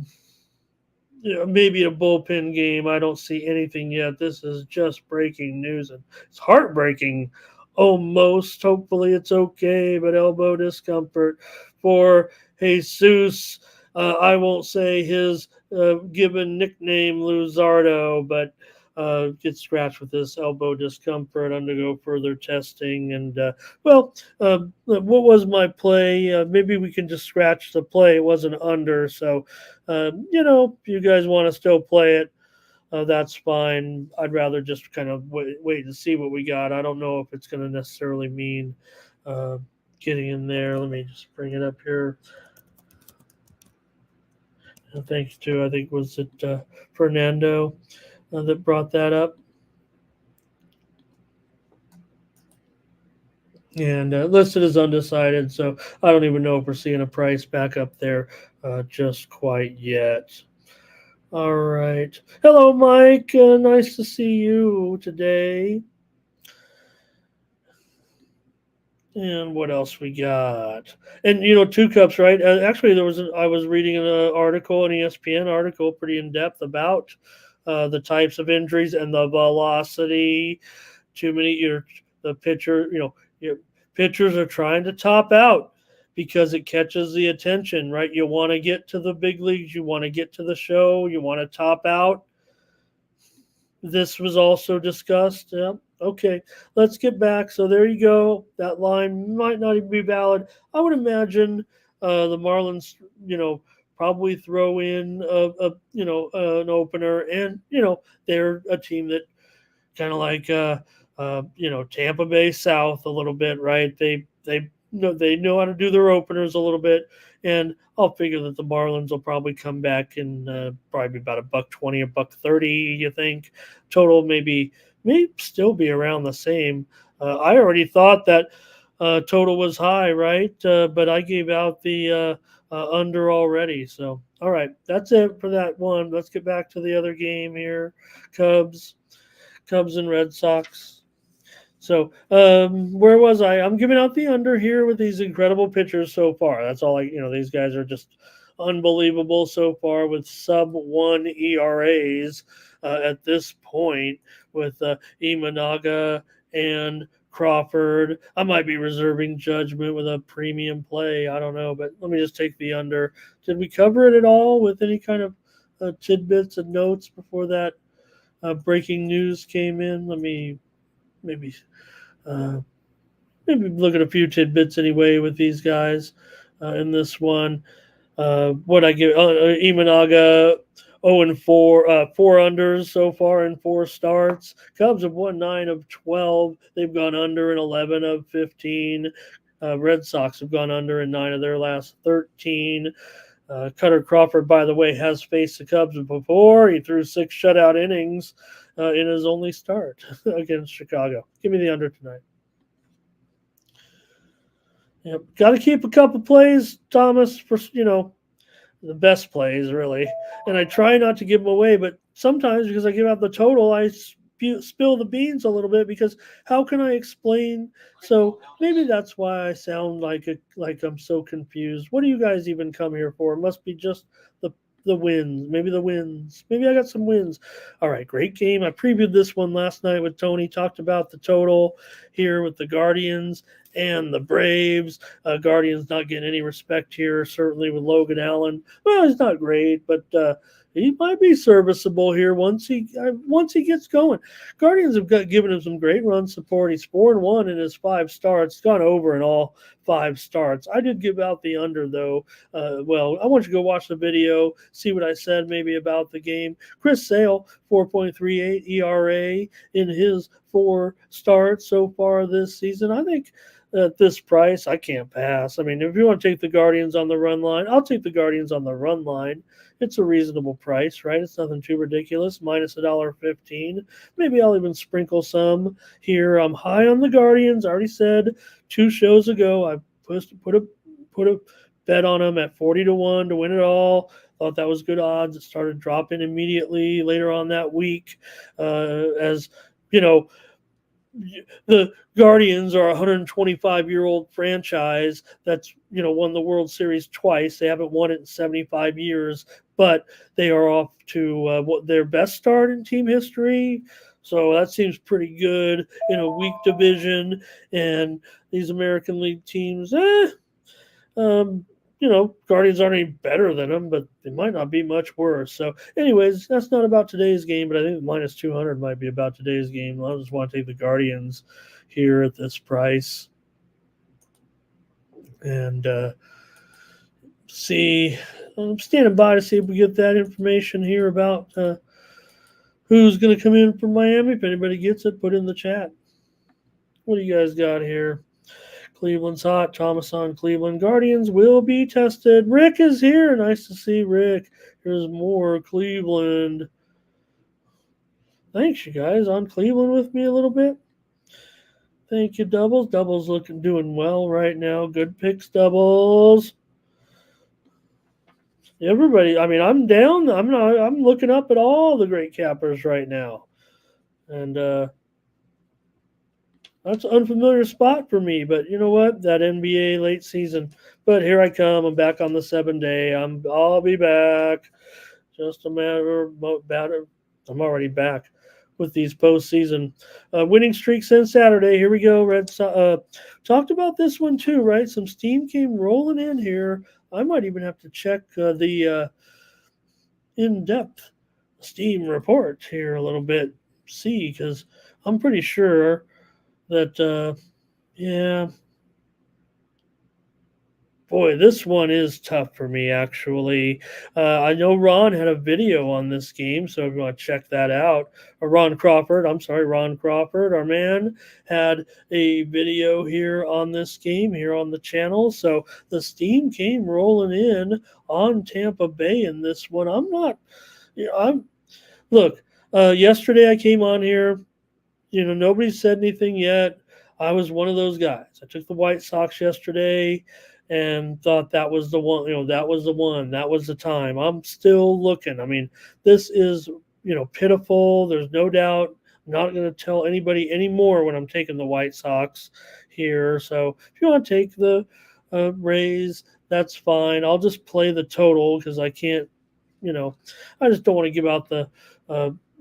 a bullpen game. I don't see anything yet. This is just breaking news, and it's heartbreaking almost. Hopefully it's okay, but elbow discomfort for Jesus. I won't say his given nickname Luzardo, but get scratched with this elbow discomfort, undergo further testing. And what was my play? Maybe we can just scratch the play. It wasn't under. So, if you guys want to still play it, that's fine. I'd rather just kind of wait and see what we got. I don't know if it's going to necessarily mean uh, getting in there. Let me just bring it up here. Thanks to, I think, was it Fernando that brought that up. And listed as undecided. So I don't even know if we're seeing a price back up there just quite yet. All right. Hello, Mike. Nice to see you today. And what else we got? And two cups, right? Actually, I was reading an article, an ESPN article, pretty in depth about the types of injuries and the velocity. Too many, the pitcher, your pitchers are trying to top out because it catches the attention, right? You want to get to the big leagues, you want to get to the show, you want to top out. This was also discussed. Yeah. Okay. Let's get back. So there you go. That line might not even be valid. I would imagine the Marlins, probably throw in an opener, and they're a team that kind of like Tampa Bay South a little bit, right? They know how to do their openers a little bit, and I'll figure that the Marlins will probably come back and probably about $1.20, $1.30. You think total may still be around the same. I already thought that total was high, right? But I gave out the under already. So all right, that's it for that one. Let's get back to the other game here. Cubs. Cubs and Red Sox. So, where was I? I'm giving out the under here with these incredible pitchers so far. That's all these guys are just unbelievable so far with sub 1 ERAs at this point with Imanaga and Crawford. I might be reserving judgment with a premium play. I don't know, but let me just take the under. Did we cover it at all with any kind of tidbits and notes before that breaking news came in? Let me maybe uh, maybe look at a few tidbits anyway with these guys in this one. What I give Imanaga 0-4, 4 unders so far in 4 starts. Cubs have won 9 of 12. They've gone under in 11 of 15. Red Sox have gone under in 9 of their last 13. Cutter Crawford, by the way, has faced the Cubs before. He threw 6 shutout innings in his only start against Chicago. Give me the under tonight. Yep. Got to keep a couple plays, Thomas, for the best plays, really. And I try not to give them away, but sometimes because I give out the total, I spill the beans a little bit because how can I explain? So maybe that's why I sound like I'm so confused. What do you guys even come here for? It must be just the wins. Maybe the wins. Maybe I got some wins. All right, great game. I previewed this one last night with Tony. Talked about the total here with the Guardians and the Braves. Guardians not getting any respect here, certainly with Logan Allen. Well, he's not great, but he might be serviceable here once he gets going. Guardians have given him some great run support. He's 4-1 in his 5 starts. Gone over in all 5 starts. I did give out the under though. I want you to go watch the video, see what I said maybe about the game. Chris Sale 4.38 ERA in his 4 starts so far this season. I think at this price, I can't pass. I mean, if you want to take the Guardians on the run line, I'll take the Guardians on the run line. It's a reasonable price, right? It's nothing too ridiculous. Minus $1.15. Maybe I'll even sprinkle some here. I'm high on the Guardians. I already said 2 shows ago I put a bet on them at 40-1 to win it all. Thought that was good odds. It started dropping immediately later on that week, as the Guardians are a 125-year-old franchise that's won the World Series twice. They haven't won it in 75 years, but they are off to their best start in team history. So that seems pretty good in a weak division. And these American League teams, um, Guardians aren't any better than them, but they might not be much worse. So, anyways, that's not about today's game, but I think minus 200 might be about today's game. I just want to take the Guardians here at this price. And see, I'm standing by to see if we get that information here about who's going to come in from Miami. If anybody gets it, put in the chat. What do you guys got here? Cleveland's hot. Thomas on Cleveland. Guardians will be tested. Rick is here. Nice to see Rick. Here's more Cleveland. Thanks, you guys, on Cleveland with me a little bit. Thank you, Doubles. Doubles doing well right now. Good picks, Doubles. Everybody, I mean, I'm down. I'm looking up at all the great cappers right now. And that's an unfamiliar spot for me, but you know what? That NBA late season. But here I come. I'm back on the 7-day. I'll be back. Just a matter about it. I'm already back with these postseason winning streaks since Saturday. Here we go. Talked about this one too, right? Some steam came rolling in here. I might even have to check the in-depth steam report here a little bit. See, because I'm pretty sure that, yeah, boy, this one is tough for me, actually. I know Ron had a video on this game, so if you want to check that out, or Ron Crawford, our man, had a video here on this game here on the channel. So the steam came rolling in on Tampa Bay in this one. Yesterday I came on here. Nobody said anything yet. I was one of those guys. I took the White Sox yesterday and thought that was the one. That was the one. That was the time. I'm still looking. I mean, this is, pitiful. There's no doubt. I'm not going to tell anybody anymore when I'm taking the White Sox here. So if you want to take the Rays, that's fine. I'll just play the total because I can't, I just don't want to give out the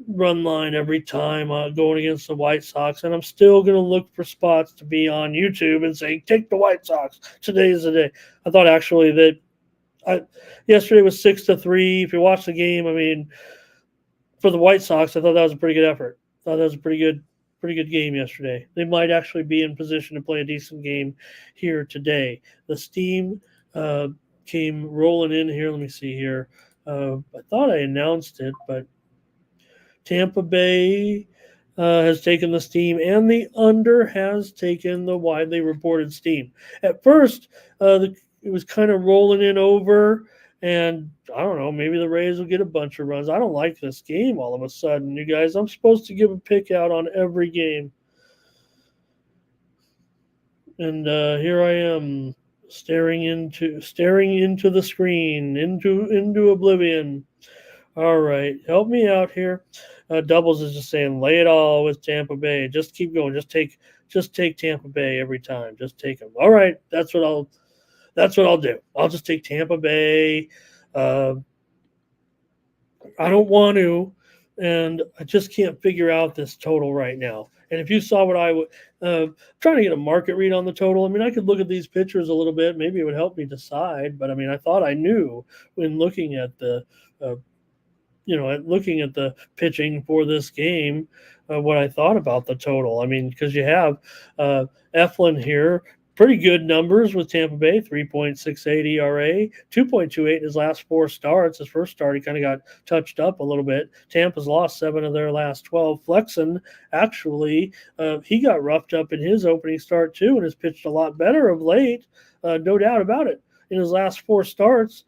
run line every time going against the White Sox, and I'm still going to look for spots to be on YouTube and say, take the White Sox. Today is the day. I thought actually that yesterday was 6-3. If you watch the game, I mean, for the White Sox, I thought that was a pretty good effort. I thought that was a pretty good game yesterday. They might actually be in position to play a decent game here today. The steam came rolling in here. Let me see here. I thought I announced it, but Tampa Bay has taken the steam, and the under has taken the widely reported steam. At first, it was kind of rolling in over, and I don't know, maybe the Rays will get a bunch of runs. I don't like this game all of a sudden, you guys. I'm supposed to give a pick out on every game. And here I am staring into the screen, into oblivion. All right, help me out here. Doubles is just saying, lay it all with Tampa Bay. Just keep going. Just take Tampa Bay every time. Just take them. All right, that's what I'll do. I'll just take Tampa Bay. I don't want to, and I just can't figure out this total right now. And if you saw what I would, trying to get a market read on the total. I mean, I could look at these pictures a little bit. Maybe it would help me decide. But I mean, I thought I knew when looking at the looking at the pitching for this game, what I thought about the total. I mean, because you have Eflin here, pretty good numbers with Tampa Bay, 3.68 ERA, 2.28 in his last 4 starts. His first start, he kind of got touched up a little bit. Tampa's lost 7 of their last 12. Flexen, actually, he got roughed up in his opening start too and has pitched a lot better of late, no doubt about it. In his last 4 starts,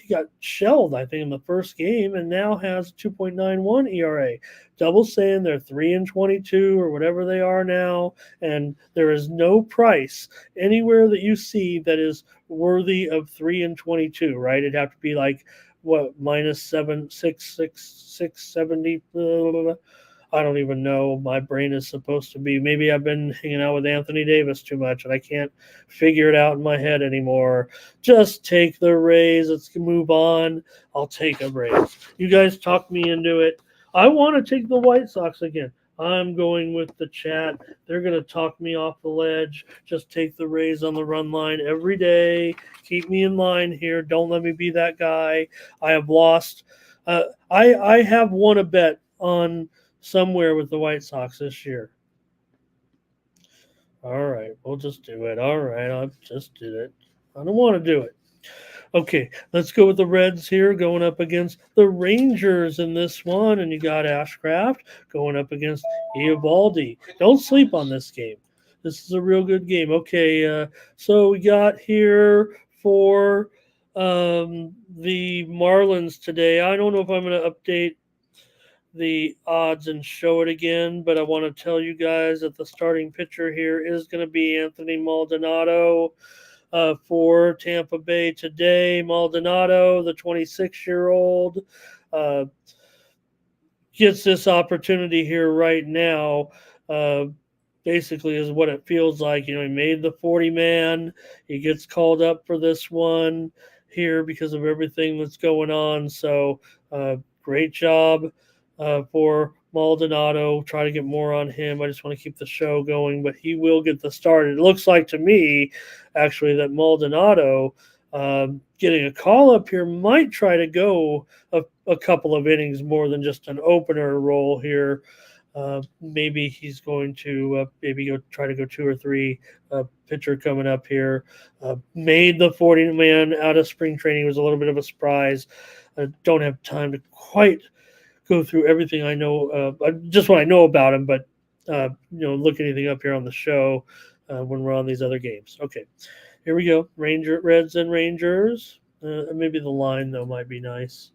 he got shelled, I think, in the first game, and now has 2.91 ERA. Double saying they're 3-22 or whatever they are now, and there is no price anywhere that you see that is worthy of 3-22. Right? It'd have to be like minus 670. I don't even know. My brain is supposed to be. Maybe I've been hanging out with Anthony Davis too much and I can't figure it out in my head anymore. Just take the Rays. Let's move on. I'll take a Rays. You guys talked me into it. I want to take the White Sox again. I'm going with the chat. They're going to talk me off the ledge. Just take the Rays on the run line every day. Keep me in line here. Don't let me be that guy. I have lost. I have won a bet on somewhere with the White Sox this year. All right, we'll just do it. All right, I just did it. I don't want to do it. Okay, let's go with the Reds here going up against the Rangers in this one. And you got Ashcraft going up against Eovaldi. Don't sleep on this game. This is a real good game. Okay, so we got here for the Marlins today. I don't know if I'm going to update the odds and show it again, but I want to tell you guys that the starting pitcher here is going to be Anthony Maldonado for Tampa Bay today. Maldonado, the 26-year-old, uh, gets this opportunity here right now. Basically, is what it feels like. He made the 40 man. He gets called up for this one here because of everything that's going on. So, great job for Maldonado. Try to get more on him. I just want to keep the show going, but he will get the start. It looks like to me, actually, that Maldonado getting a call up here might try to go a couple of innings more than just an opener role here. Maybe he's going to maybe go try to go two or three. Pitcher coming up here. Made the 40 man out of spring training. It was a little bit of a surprise. I don't have time to quite go through everything I know, just what I know about him, but look anything up here on the show when we're on these other games. Okay, here we go. Reds and Rangers. Maybe the line though might be nice.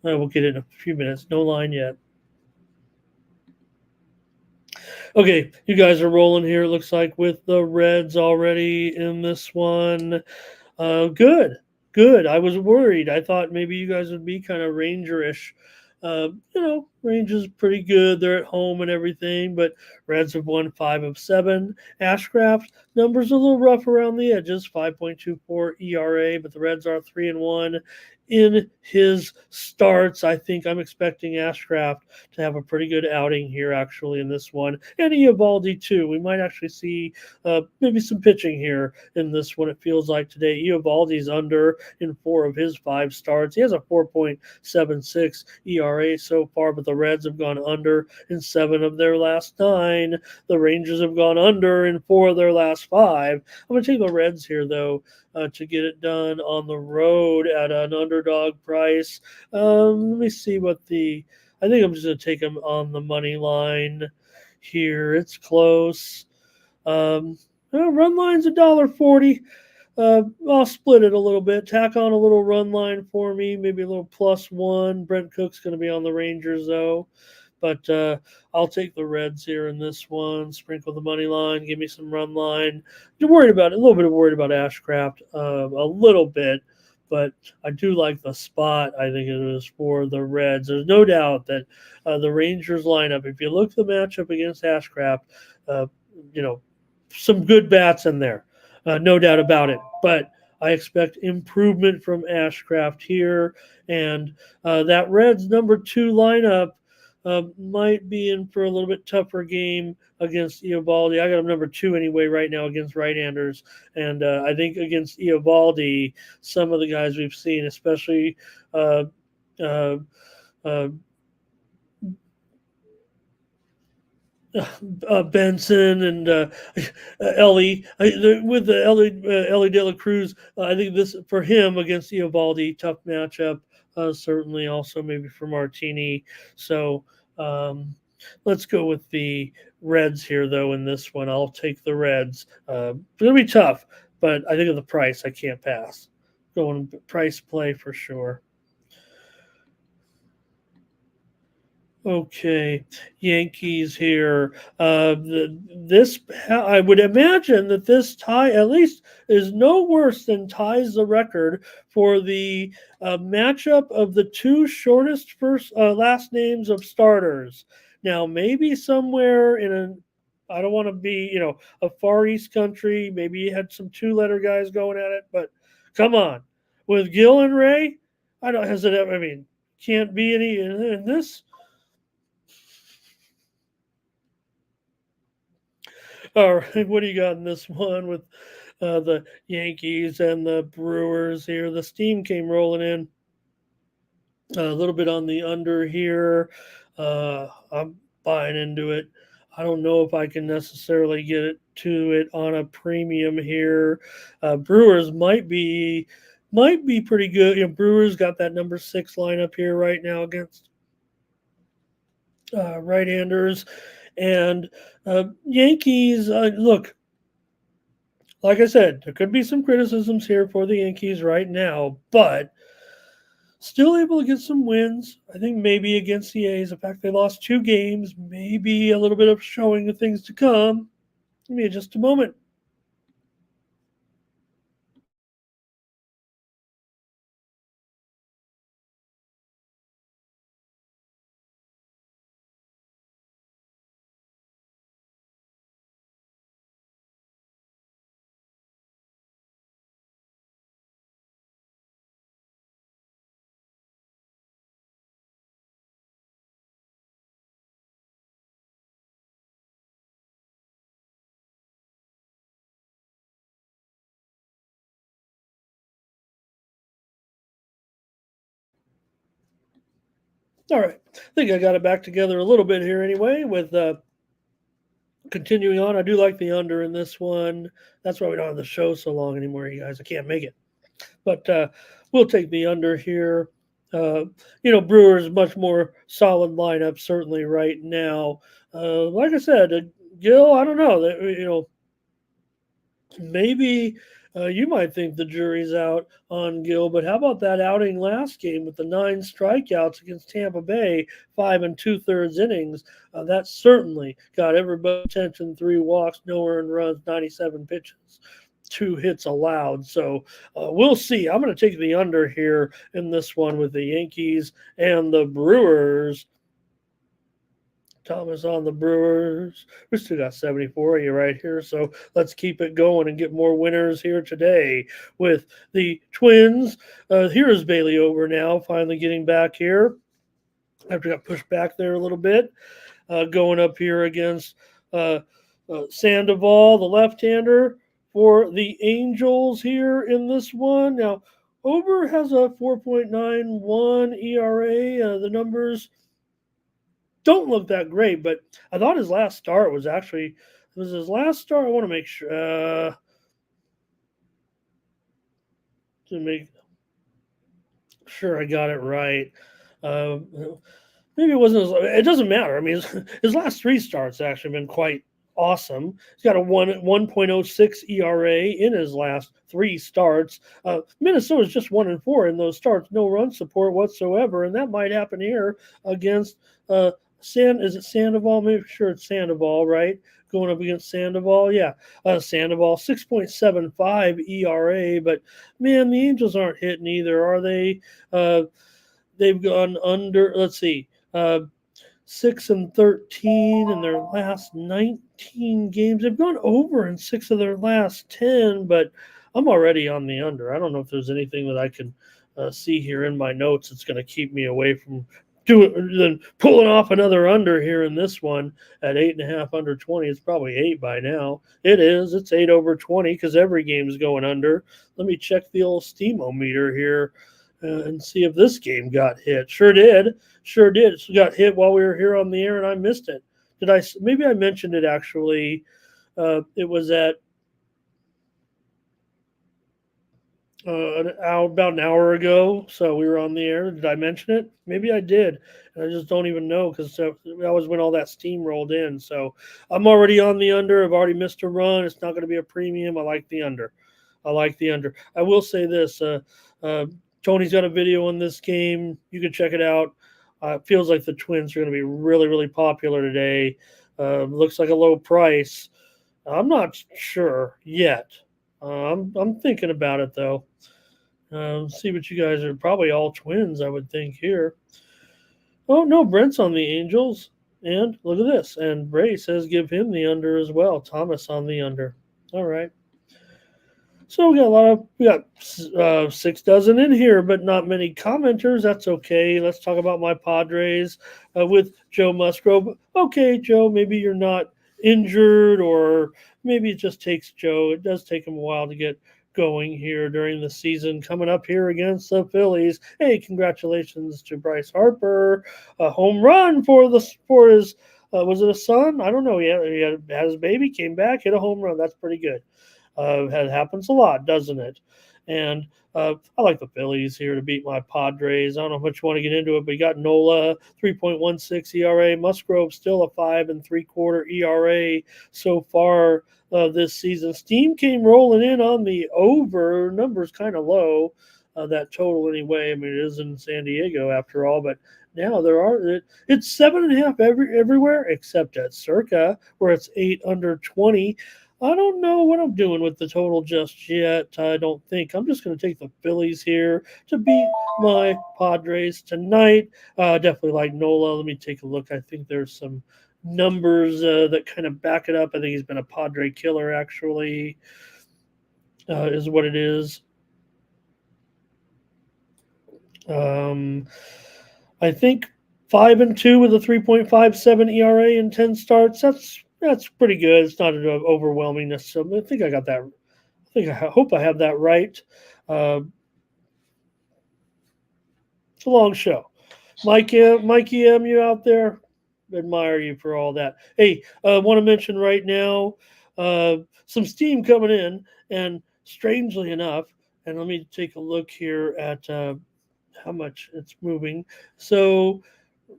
We'll get it in a few minutes. No line yet. Okay, you guys are rolling here. It looks like with the Reds already in this one. Good, good. I was worried. I thought maybe you guys would be kind of Rangerish. Rangers pretty good. They're at home and everything, but Reds have won 5 of 7. Ashcraft numbers a little rough around the edges, 5.24 ERA, but the Reds are 3-1 in his starts. I think I'm expecting Ashcraft to have a pretty good outing here, actually, in this one. And Eovaldi, too. We might actually see maybe some pitching here in this one, it feels like today. Eovaldi's under in 4 of his 5 starts. He has a 4.76 ERA so far, but the Reds have gone under in 7 of their last 9. The Rangers have gone under in 4 of their last 5. I'm going to take the Reds here, though, to get it done on the road at an underdog price. Let me see what I think I'm just going to take them on the money line here. It's close. Run line's $1.40. I'll split it a little bit. Tack on a little run line for me, maybe a little +1. Brent Cook's going to be on the Rangers, though. But I'll take the Reds here in this one. Sprinkle the money line. Give me some run line. You're worried about it. A little bit worried about Ashcraft. A little bit. But I do like the spot. I think it is for the Reds. There's no doubt that the Rangers lineup, if you look at the matchup against Ashcraft, some good bats in there. No doubt about it. But I expect improvement from Ashcraft here. And that Reds number 2 lineup might be in for a little bit tougher game against Eovaldi. I got him number 2 anyway right now against right-handers. And I think against Eovaldi, some of the guys we've seen, especially Benson and Ellie with the Ellie De La Cruz. I think this for him against Eovaldi, tough matchup. Certainly also maybe for Martini. So let's go with the Reds here, though. In this one, I'll take the Reds. It's gonna be tough, but I think of the price, I can't pass. Going price play for sure. Okay, Yankees here. I would imagine that this tie at least is no worse than ties the record for the matchup of the 2 shortest last names of starters. Now, maybe somewhere I don't want to be, a Far East country. Maybe you had some 2-letter guys going at it, but come on, with Gil and Ray, I don't hesitate. I mean, can't be any in this. All right, what do you got in this one with the Yankees and the Brewers here? The steam came rolling in a little bit on the under here. I'm buying into it. I don't know if I can necessarily get it to it on a premium here. Brewers might be pretty good. Brewers got that number 6 lineup here right now against right-handers, and Yankees. Look, like I said, there could be some criticisms here for the Yankees right now, but still able to get some wins. I think maybe against the A's. In fact, they lost 2 games. Maybe a little bit of showing of things to come. Give me just a moment. All right. I think I got it back together a little bit here anyway with continuing on. I do like the under in this one. That's why we don't have the show so long anymore, you guys. I can't make it. But we'll take the under here. Brewers much more solid lineup certainly right now. Like I said, Gil, I don't know that maybe you might think the jury's out on Gill, but how about that outing last game with the 9 strikeouts against Tampa Bay, 5 2/3 innings? That certainly got everybody's attention. 3 walks, no earned runs, 97 pitches. 2 hits allowed. So we'll see. I'm going to take the under here in this one with the Yankees and the Brewers. Thomas on the Brewers. We still got 74 of you right here. So let's keep it going and get more winners here today with the Twins. Here's Bailey over now, finally getting back here after got pushed back there a little bit. Going up here against Sandoval, the left-hander for the Angels here in this one. Now, Ober has a 4.91 ERA. The numbers don't look that great, but I thought his last start was actually his last start. I want to make sure to make sure I got it right. Uh, Maybe it wasn't. It doesn't matter. I mean, his last 3 starts actually been quite awesome. He's got a 1.06 ERA in his last 3 starts. Minnesota's just 1-4 in those starts, no run support whatsoever, and that might happen here against Is it Sandoval? Maybe sure it's Sandoval, right? Going up against Sandoval, yeah. Sandoval 6.75 ERA, but man, the Angels aren't hitting either, are they? They've gone under. Let's see. 6-13 in their last 19 games. They've gone over in 6 of their last 10, but I'm already on the under. I don't know if there's anything that I can see here in my notes that's going to keep me away from pulling off another under here in this one at 8.5 under 20. It's probably 8 by now. It is. It's 8 over 20 because every game is going under. Let me check the old steamometer here. And see if this game got hit. Sure did. It got hit while we were here on the air, and I missed it. Maybe I mentioned it actually. It was at about an hour ago, so we were on the air. Did I mention it? Maybe I did, and I just don't even know because that was when all that steam rolled in. So I'm already on the under. I've already missed a run. It's not going to be a premium. I like the under. I will say this. Tony's got a video on this game. You can check it out. It feels like the Twins are going to be really, really popular today. Looks like a low price. I'm not sure yet. I'm thinking about it, though. See what you guys are. Probably all Twins, I would think, here. Oh, no, Brent's on the Angels. And look at this. And Bray says give him the under as well. Thomas on the under. All right. So we got 6 dozen in here, but not many commenters. That's okay. Let's talk about my Padres with Joe Musgrove. Okay, Joe, maybe you're not injured, or maybe it just takes Joe. It does take him a while to get going here during the season. Coming up here against the Phillies. Hey, congratulations to Bryce Harper, a home run for his. Was it a son? I don't know. He had his baby, came back, hit a home run. That's pretty good. It happens a lot, doesn't it? And I like the Phillies here to beat my Padres. I don't know how much you want to get into it, but you got Nola, 3.16 ERA. Musgrove still a 5.75 ERA so far this season. Steam came rolling in on the over. Numbers kind of low, that total anyway. I mean, it is in San Diego after all, but now it's 7.5 everywhere except at Circa, where it's 8 under 20. I don't know what I'm doing with the total just yet. I don't think. I'm just going to take the Phillies here to beat my Padres tonight. Definitely like Nola. Let me take a look. I think there's some numbers that kind of back it up. I think he's been a Padre killer, actually, is what it is. I think 5-2 with a 3.57 ERA in 10 starts. That's pretty good. It's not an overwhelmingness. So I think I got that. I hope I have that right. It's a long show. Mikey M, you out there? Admire you for all that. Hey, I want to mention right now some steam coming in, and strangely enough, and let me take a look here at how much it's moving. So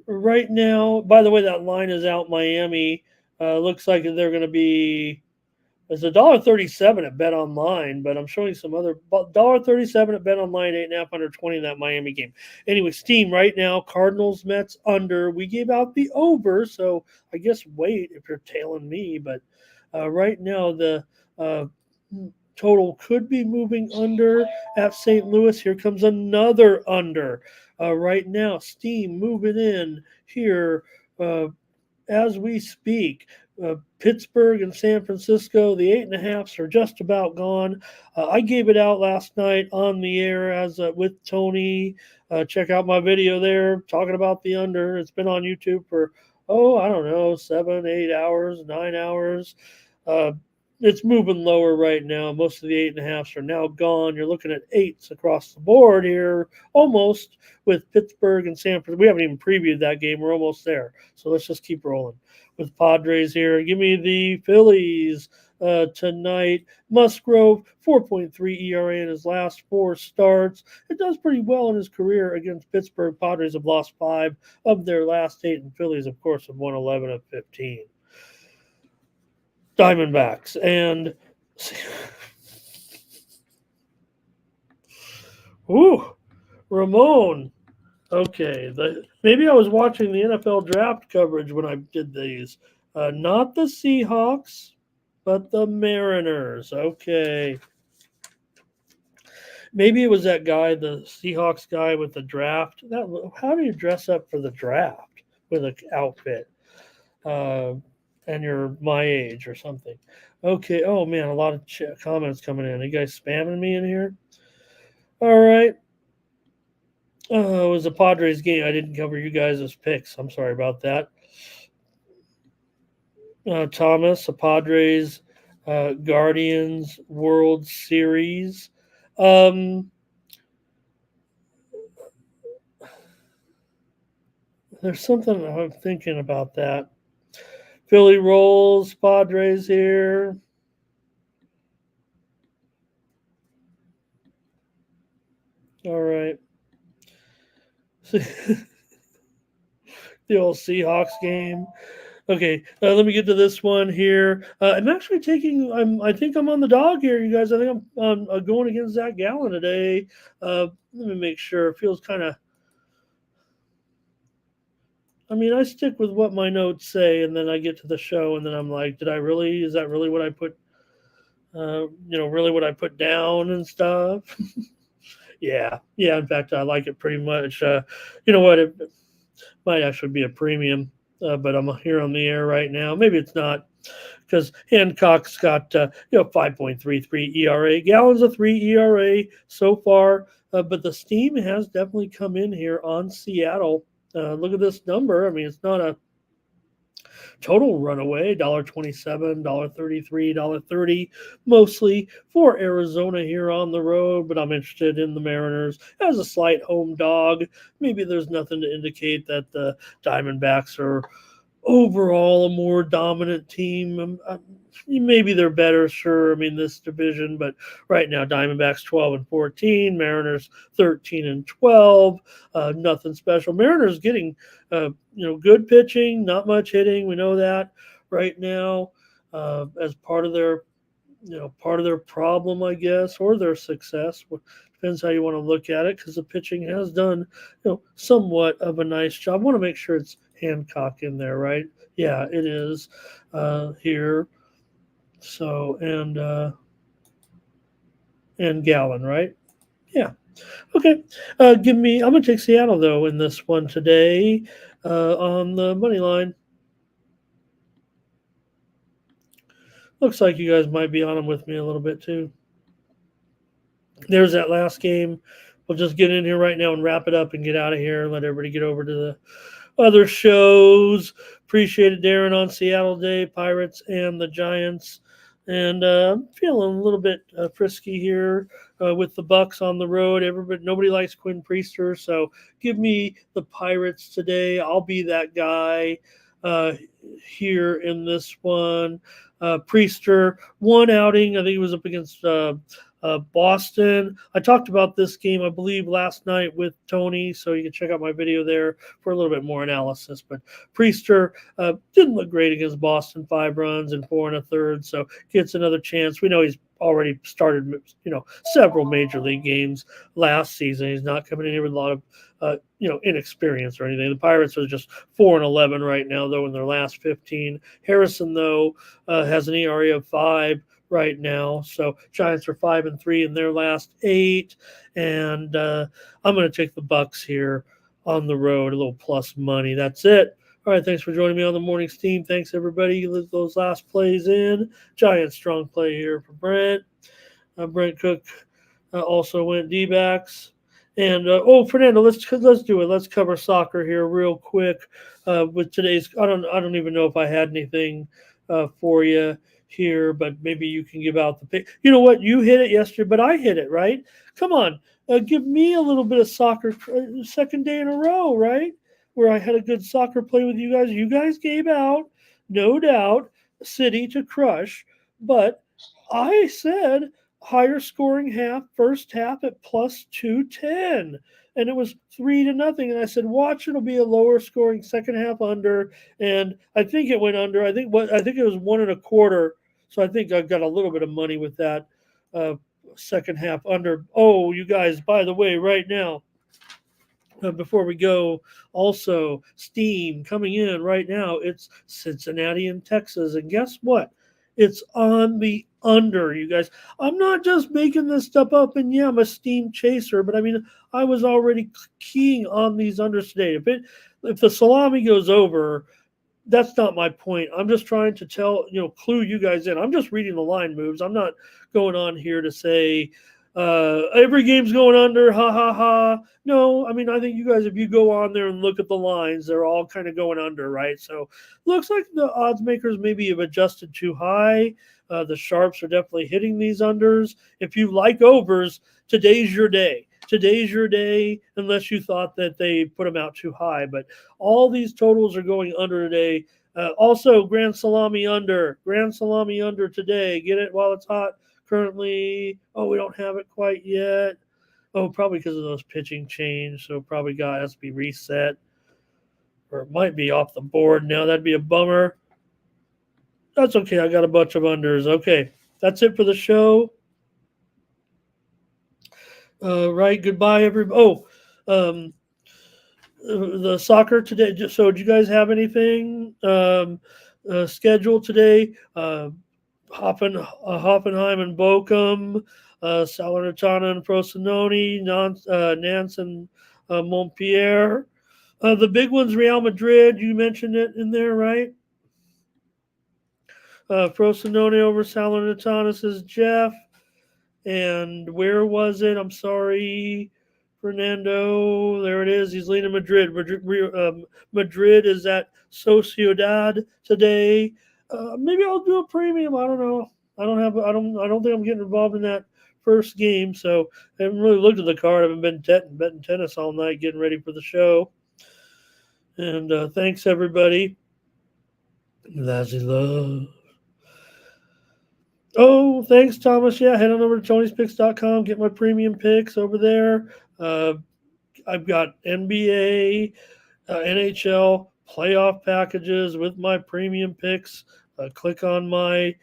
right now, by the way, that line is out Miami. Looks like they're going to be. It's $1.37 at Bet Online, but I'm showing some other $1.37 at Bet Online, 8.5 under 20 in that Miami game. Anyway, Steam right now, Cardinals Mets under. We gave out the over, so I guess wait if you're tailing me. But right now the total could be moving under at St. Louis. Here comes another under. Right now, Steam moving in here. As we speak. Pittsburgh and San Francisco, the 8.5s are just about gone. I gave it out last night on the air as with Tony. Check out my video there talking about the under. It's been on YouTube for I don't know, 7, 8 hours, 9 hours. It's moving lower right now. Most of the 8.5s are now gone. You're looking at 8s across the board here, almost with Pittsburgh and San Francisco. We haven't even previewed that game. We're almost there. So let's just keep rolling with Padres here. Give me the Phillies tonight. Musgrove, 4.3 ERA in his last 4 starts. It does pretty well in his career against Pittsburgh. Padres have lost 5 of their last 8, and Phillies, of course, have won 11 of 15. Diamondbacks and Ramon. Okay, maybe I was watching the NFL draft coverage when I did these. Not the Seahawks, but the Mariners. Okay. Maybe it was that guy, the Seahawks guy with the draft. How do you dress up for the draft with an outfit? And you're my age or something. Okay. Oh man, a lot of comments coming in. Are you guys spamming me in here? All right. It was a Padres game. I didn't cover you guys' picks. I'm sorry about that. Thomas, a Padres Guardians World Series. There's something I'm thinking about that. Philly rolls, Padres here. All right. The old Seahawks game. Okay, let me get to this one here. I'm actually I think I'm on the dog here, you guys. I think I'm going against Zach Gallen today. Let me make sure. It feels kind of. I mean, I stick with what my notes say, and then I get to the show, and then I'm like, did I really? Is that really what I put? Really what I put down and stuff. Yeah. In fact, I like it pretty much. You know what? It might actually be a premium, but I'm here on the air right now. Maybe it's not, because Hancock's got 5.33 ERA. Gallen's a 3 ERA so far, but the steam has definitely come in here on Seattle. Look at this number. I mean, it's not a Total runaway, $1.27, $1.33, $1.30, mostly for Arizona here on the road, but I'm interested in the Mariners as a slight home dog. Maybe there's nothing to indicate that the Diamondbacks are overall a more dominant team. Maybe they're better, sure. I mean, this division, but right now, Diamondbacks 12 and 14, Mariners 13 and 12. Nothing special. Mariners getting, good pitching, not much hitting. We know that right now as part of their problem, I guess, or their success. Depends how you want to look at it, because the pitching has done, somewhat of a nice job. I want to make sure it's Hancock in there, right? Yeah, it is here. So and Gallon, right? Yeah. Okay. Give me. I'm gonna take Seattle though in this one today on the money line. Looks like you guys might be on them with me a little bit too. There's that last game. We'll just get in here right now and wrap it up and get out of here and let everybody get over to the other shows. Appreciate it, Darren, on Seattle Day, Pirates and the Giants. And I'm feeling a little bit frisky here with the Bucks on the road. Nobody likes Quinn Priester, so give me the Pirates today. I'll be that guy uh, here in this one. Priester, one outing. I think it was up against Boston. I talked about this game, I believe, last night with Tony, so you can check out my video there for a little bit more analysis. But Priester didn't look great against Boston, 5 runs and 4 1/3, so gets another chance. We know he's already started, several major league games last season. He's not coming in here with a lot of, inexperience or anything. The Pirates are just 4-11 right now, though, in their last 15. Harrison, though, has an ERA of 5 right now. So Giants are 5-3 in their last 8, and I'm going to take the Bucks here on the road, a little plus money. That's it. All right, thanks for joining me on the morning steam. Thanks everybody. Let those last plays in. Giant strong play here for Brent. Brent Cook also went D-backs. And Fernando, let's do it. Let's cover soccer here real quick with today's. I don't even know if I had anything for you here, but maybe you can give out the pick. You know what? You hit it yesterday, but I hit it, right? Come on, give me a little bit of soccer. Second day in a row, right? Where I had a good soccer play with you guys. You guys gave out, no doubt, City to crush, but I said higher scoring first half at plus 210. And it was 3-0. And I said, watch, it'll be a lower scoring second half under. And I think it went under. I think it was 1.25. So I think I got a little bit of money with that second half under. Oh, you guys, by the way, right now, before we go, also Steam coming in right now. It's Cincinnati and Texas, and guess what? It's on the under, you guys. I'm not just making this stuff up, and yeah, I'm a Steam chaser, but I mean, I was already keying on these unders today. If the salami goes over, that's not my point. I'm just trying to clue you guys in. I'm just reading the line moves. I'm not going on here to say every game's going under, ha ha ha. No, I mean, I think you guys, if you go on there and look at the lines, they're all kind of going under, right? So looks like the odds makers maybe have adjusted too high. The sharps are definitely hitting these unders. If you like overs, today's your day. Today's your day, unless you thought that they put them out too high. But all these totals are going under today. Also, Grand Salami under today. Get it while it's hot. Currently, we don't have it quite yet. Oh, probably because of those pitching change. So probably has to be reset, or it might be off the board now. That'd be a bummer. That's okay. I got a bunch of unders. Okay, that's it for the show. Right. Goodbye, everybody. The soccer today. So, do you guys have anything scheduled today? Hoffenheim and Bochum, Salernitana and Frosinone, Nantes and Montpellier. The big ones, Real Madrid. You mentioned it in there, right? Frosinone over Salernitana, says Jeff. And where was it? I'm sorry. Fernando, there it is. He's leading Madrid. Madrid is at Sociedad today. Maybe I'll do a premium. I don't know. I don't think I'm getting involved in that first game, so I haven't really looked at the card. I've been betting tennis all night, getting ready for the show. And thanks everybody. Lassie love. Oh, thanks, Thomas. Yeah, head on over to Tony'sPicks.com. Get my premium picks over there. I've got NBA, NHL playoff packages with my premium picks. Click on my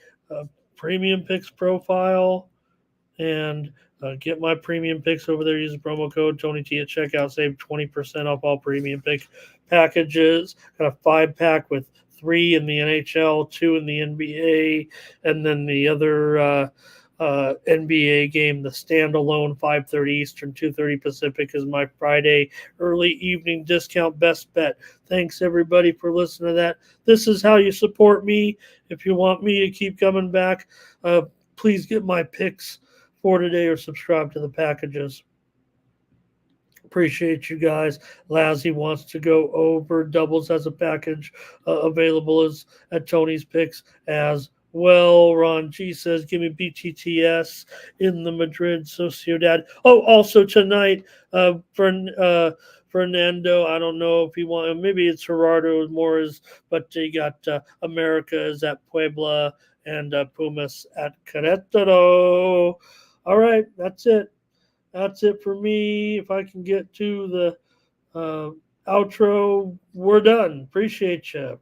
premium picks profile and get my premium picks over there. Use the promo code TonyT at checkout. Save 20% off all premium pick packages. Got a 5-pack with 3 in the NHL, 2 in the NBA, and then the other NBA game, the standalone 5:30 Eastern, 2:30 Pacific is my Friday early evening discount best bet. Thanks everybody for listening to that. This is how you support me. If you want me to keep coming back, please get my picks for today or subscribe to the packages. Appreciate you guys. Lassie wants to go over doubles as a package available at Tony's Picks as well. Ron G says, give me BTTS in the Madrid Sociedad. Oh, also tonight, Fernando, I don't know if he wants, maybe it's Gerardo Morris, but you got America is at Puebla and Pumas at Querétaro. All right, that's it. That's it for me. If I can get to the outro, we're done. Appreciate you.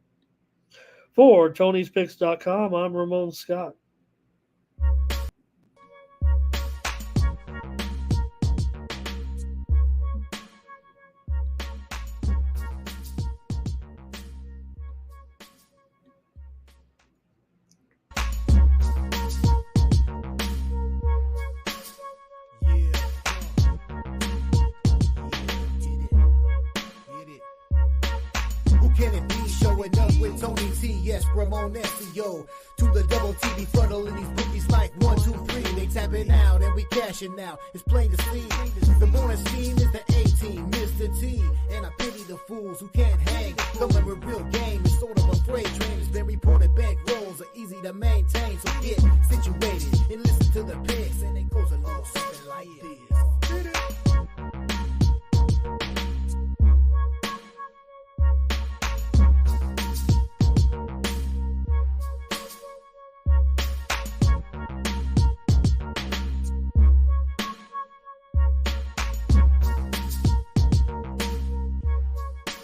For Tony'sPicks.com, I'm Ramon Scott.
Tony T, yes, Ramon SEO. To the double TV frontal in these bookies like 1, 2, 3. They tapping out and we cashing out. It's plain to see. The morning scheme is the A-team, Mr. T. And I pity the fools who can't hang. Coming with real game is sort of a freight train. It's been reported bank rolls are easy to maintain. So get situated and listen to the picks. And it goes a little something like this.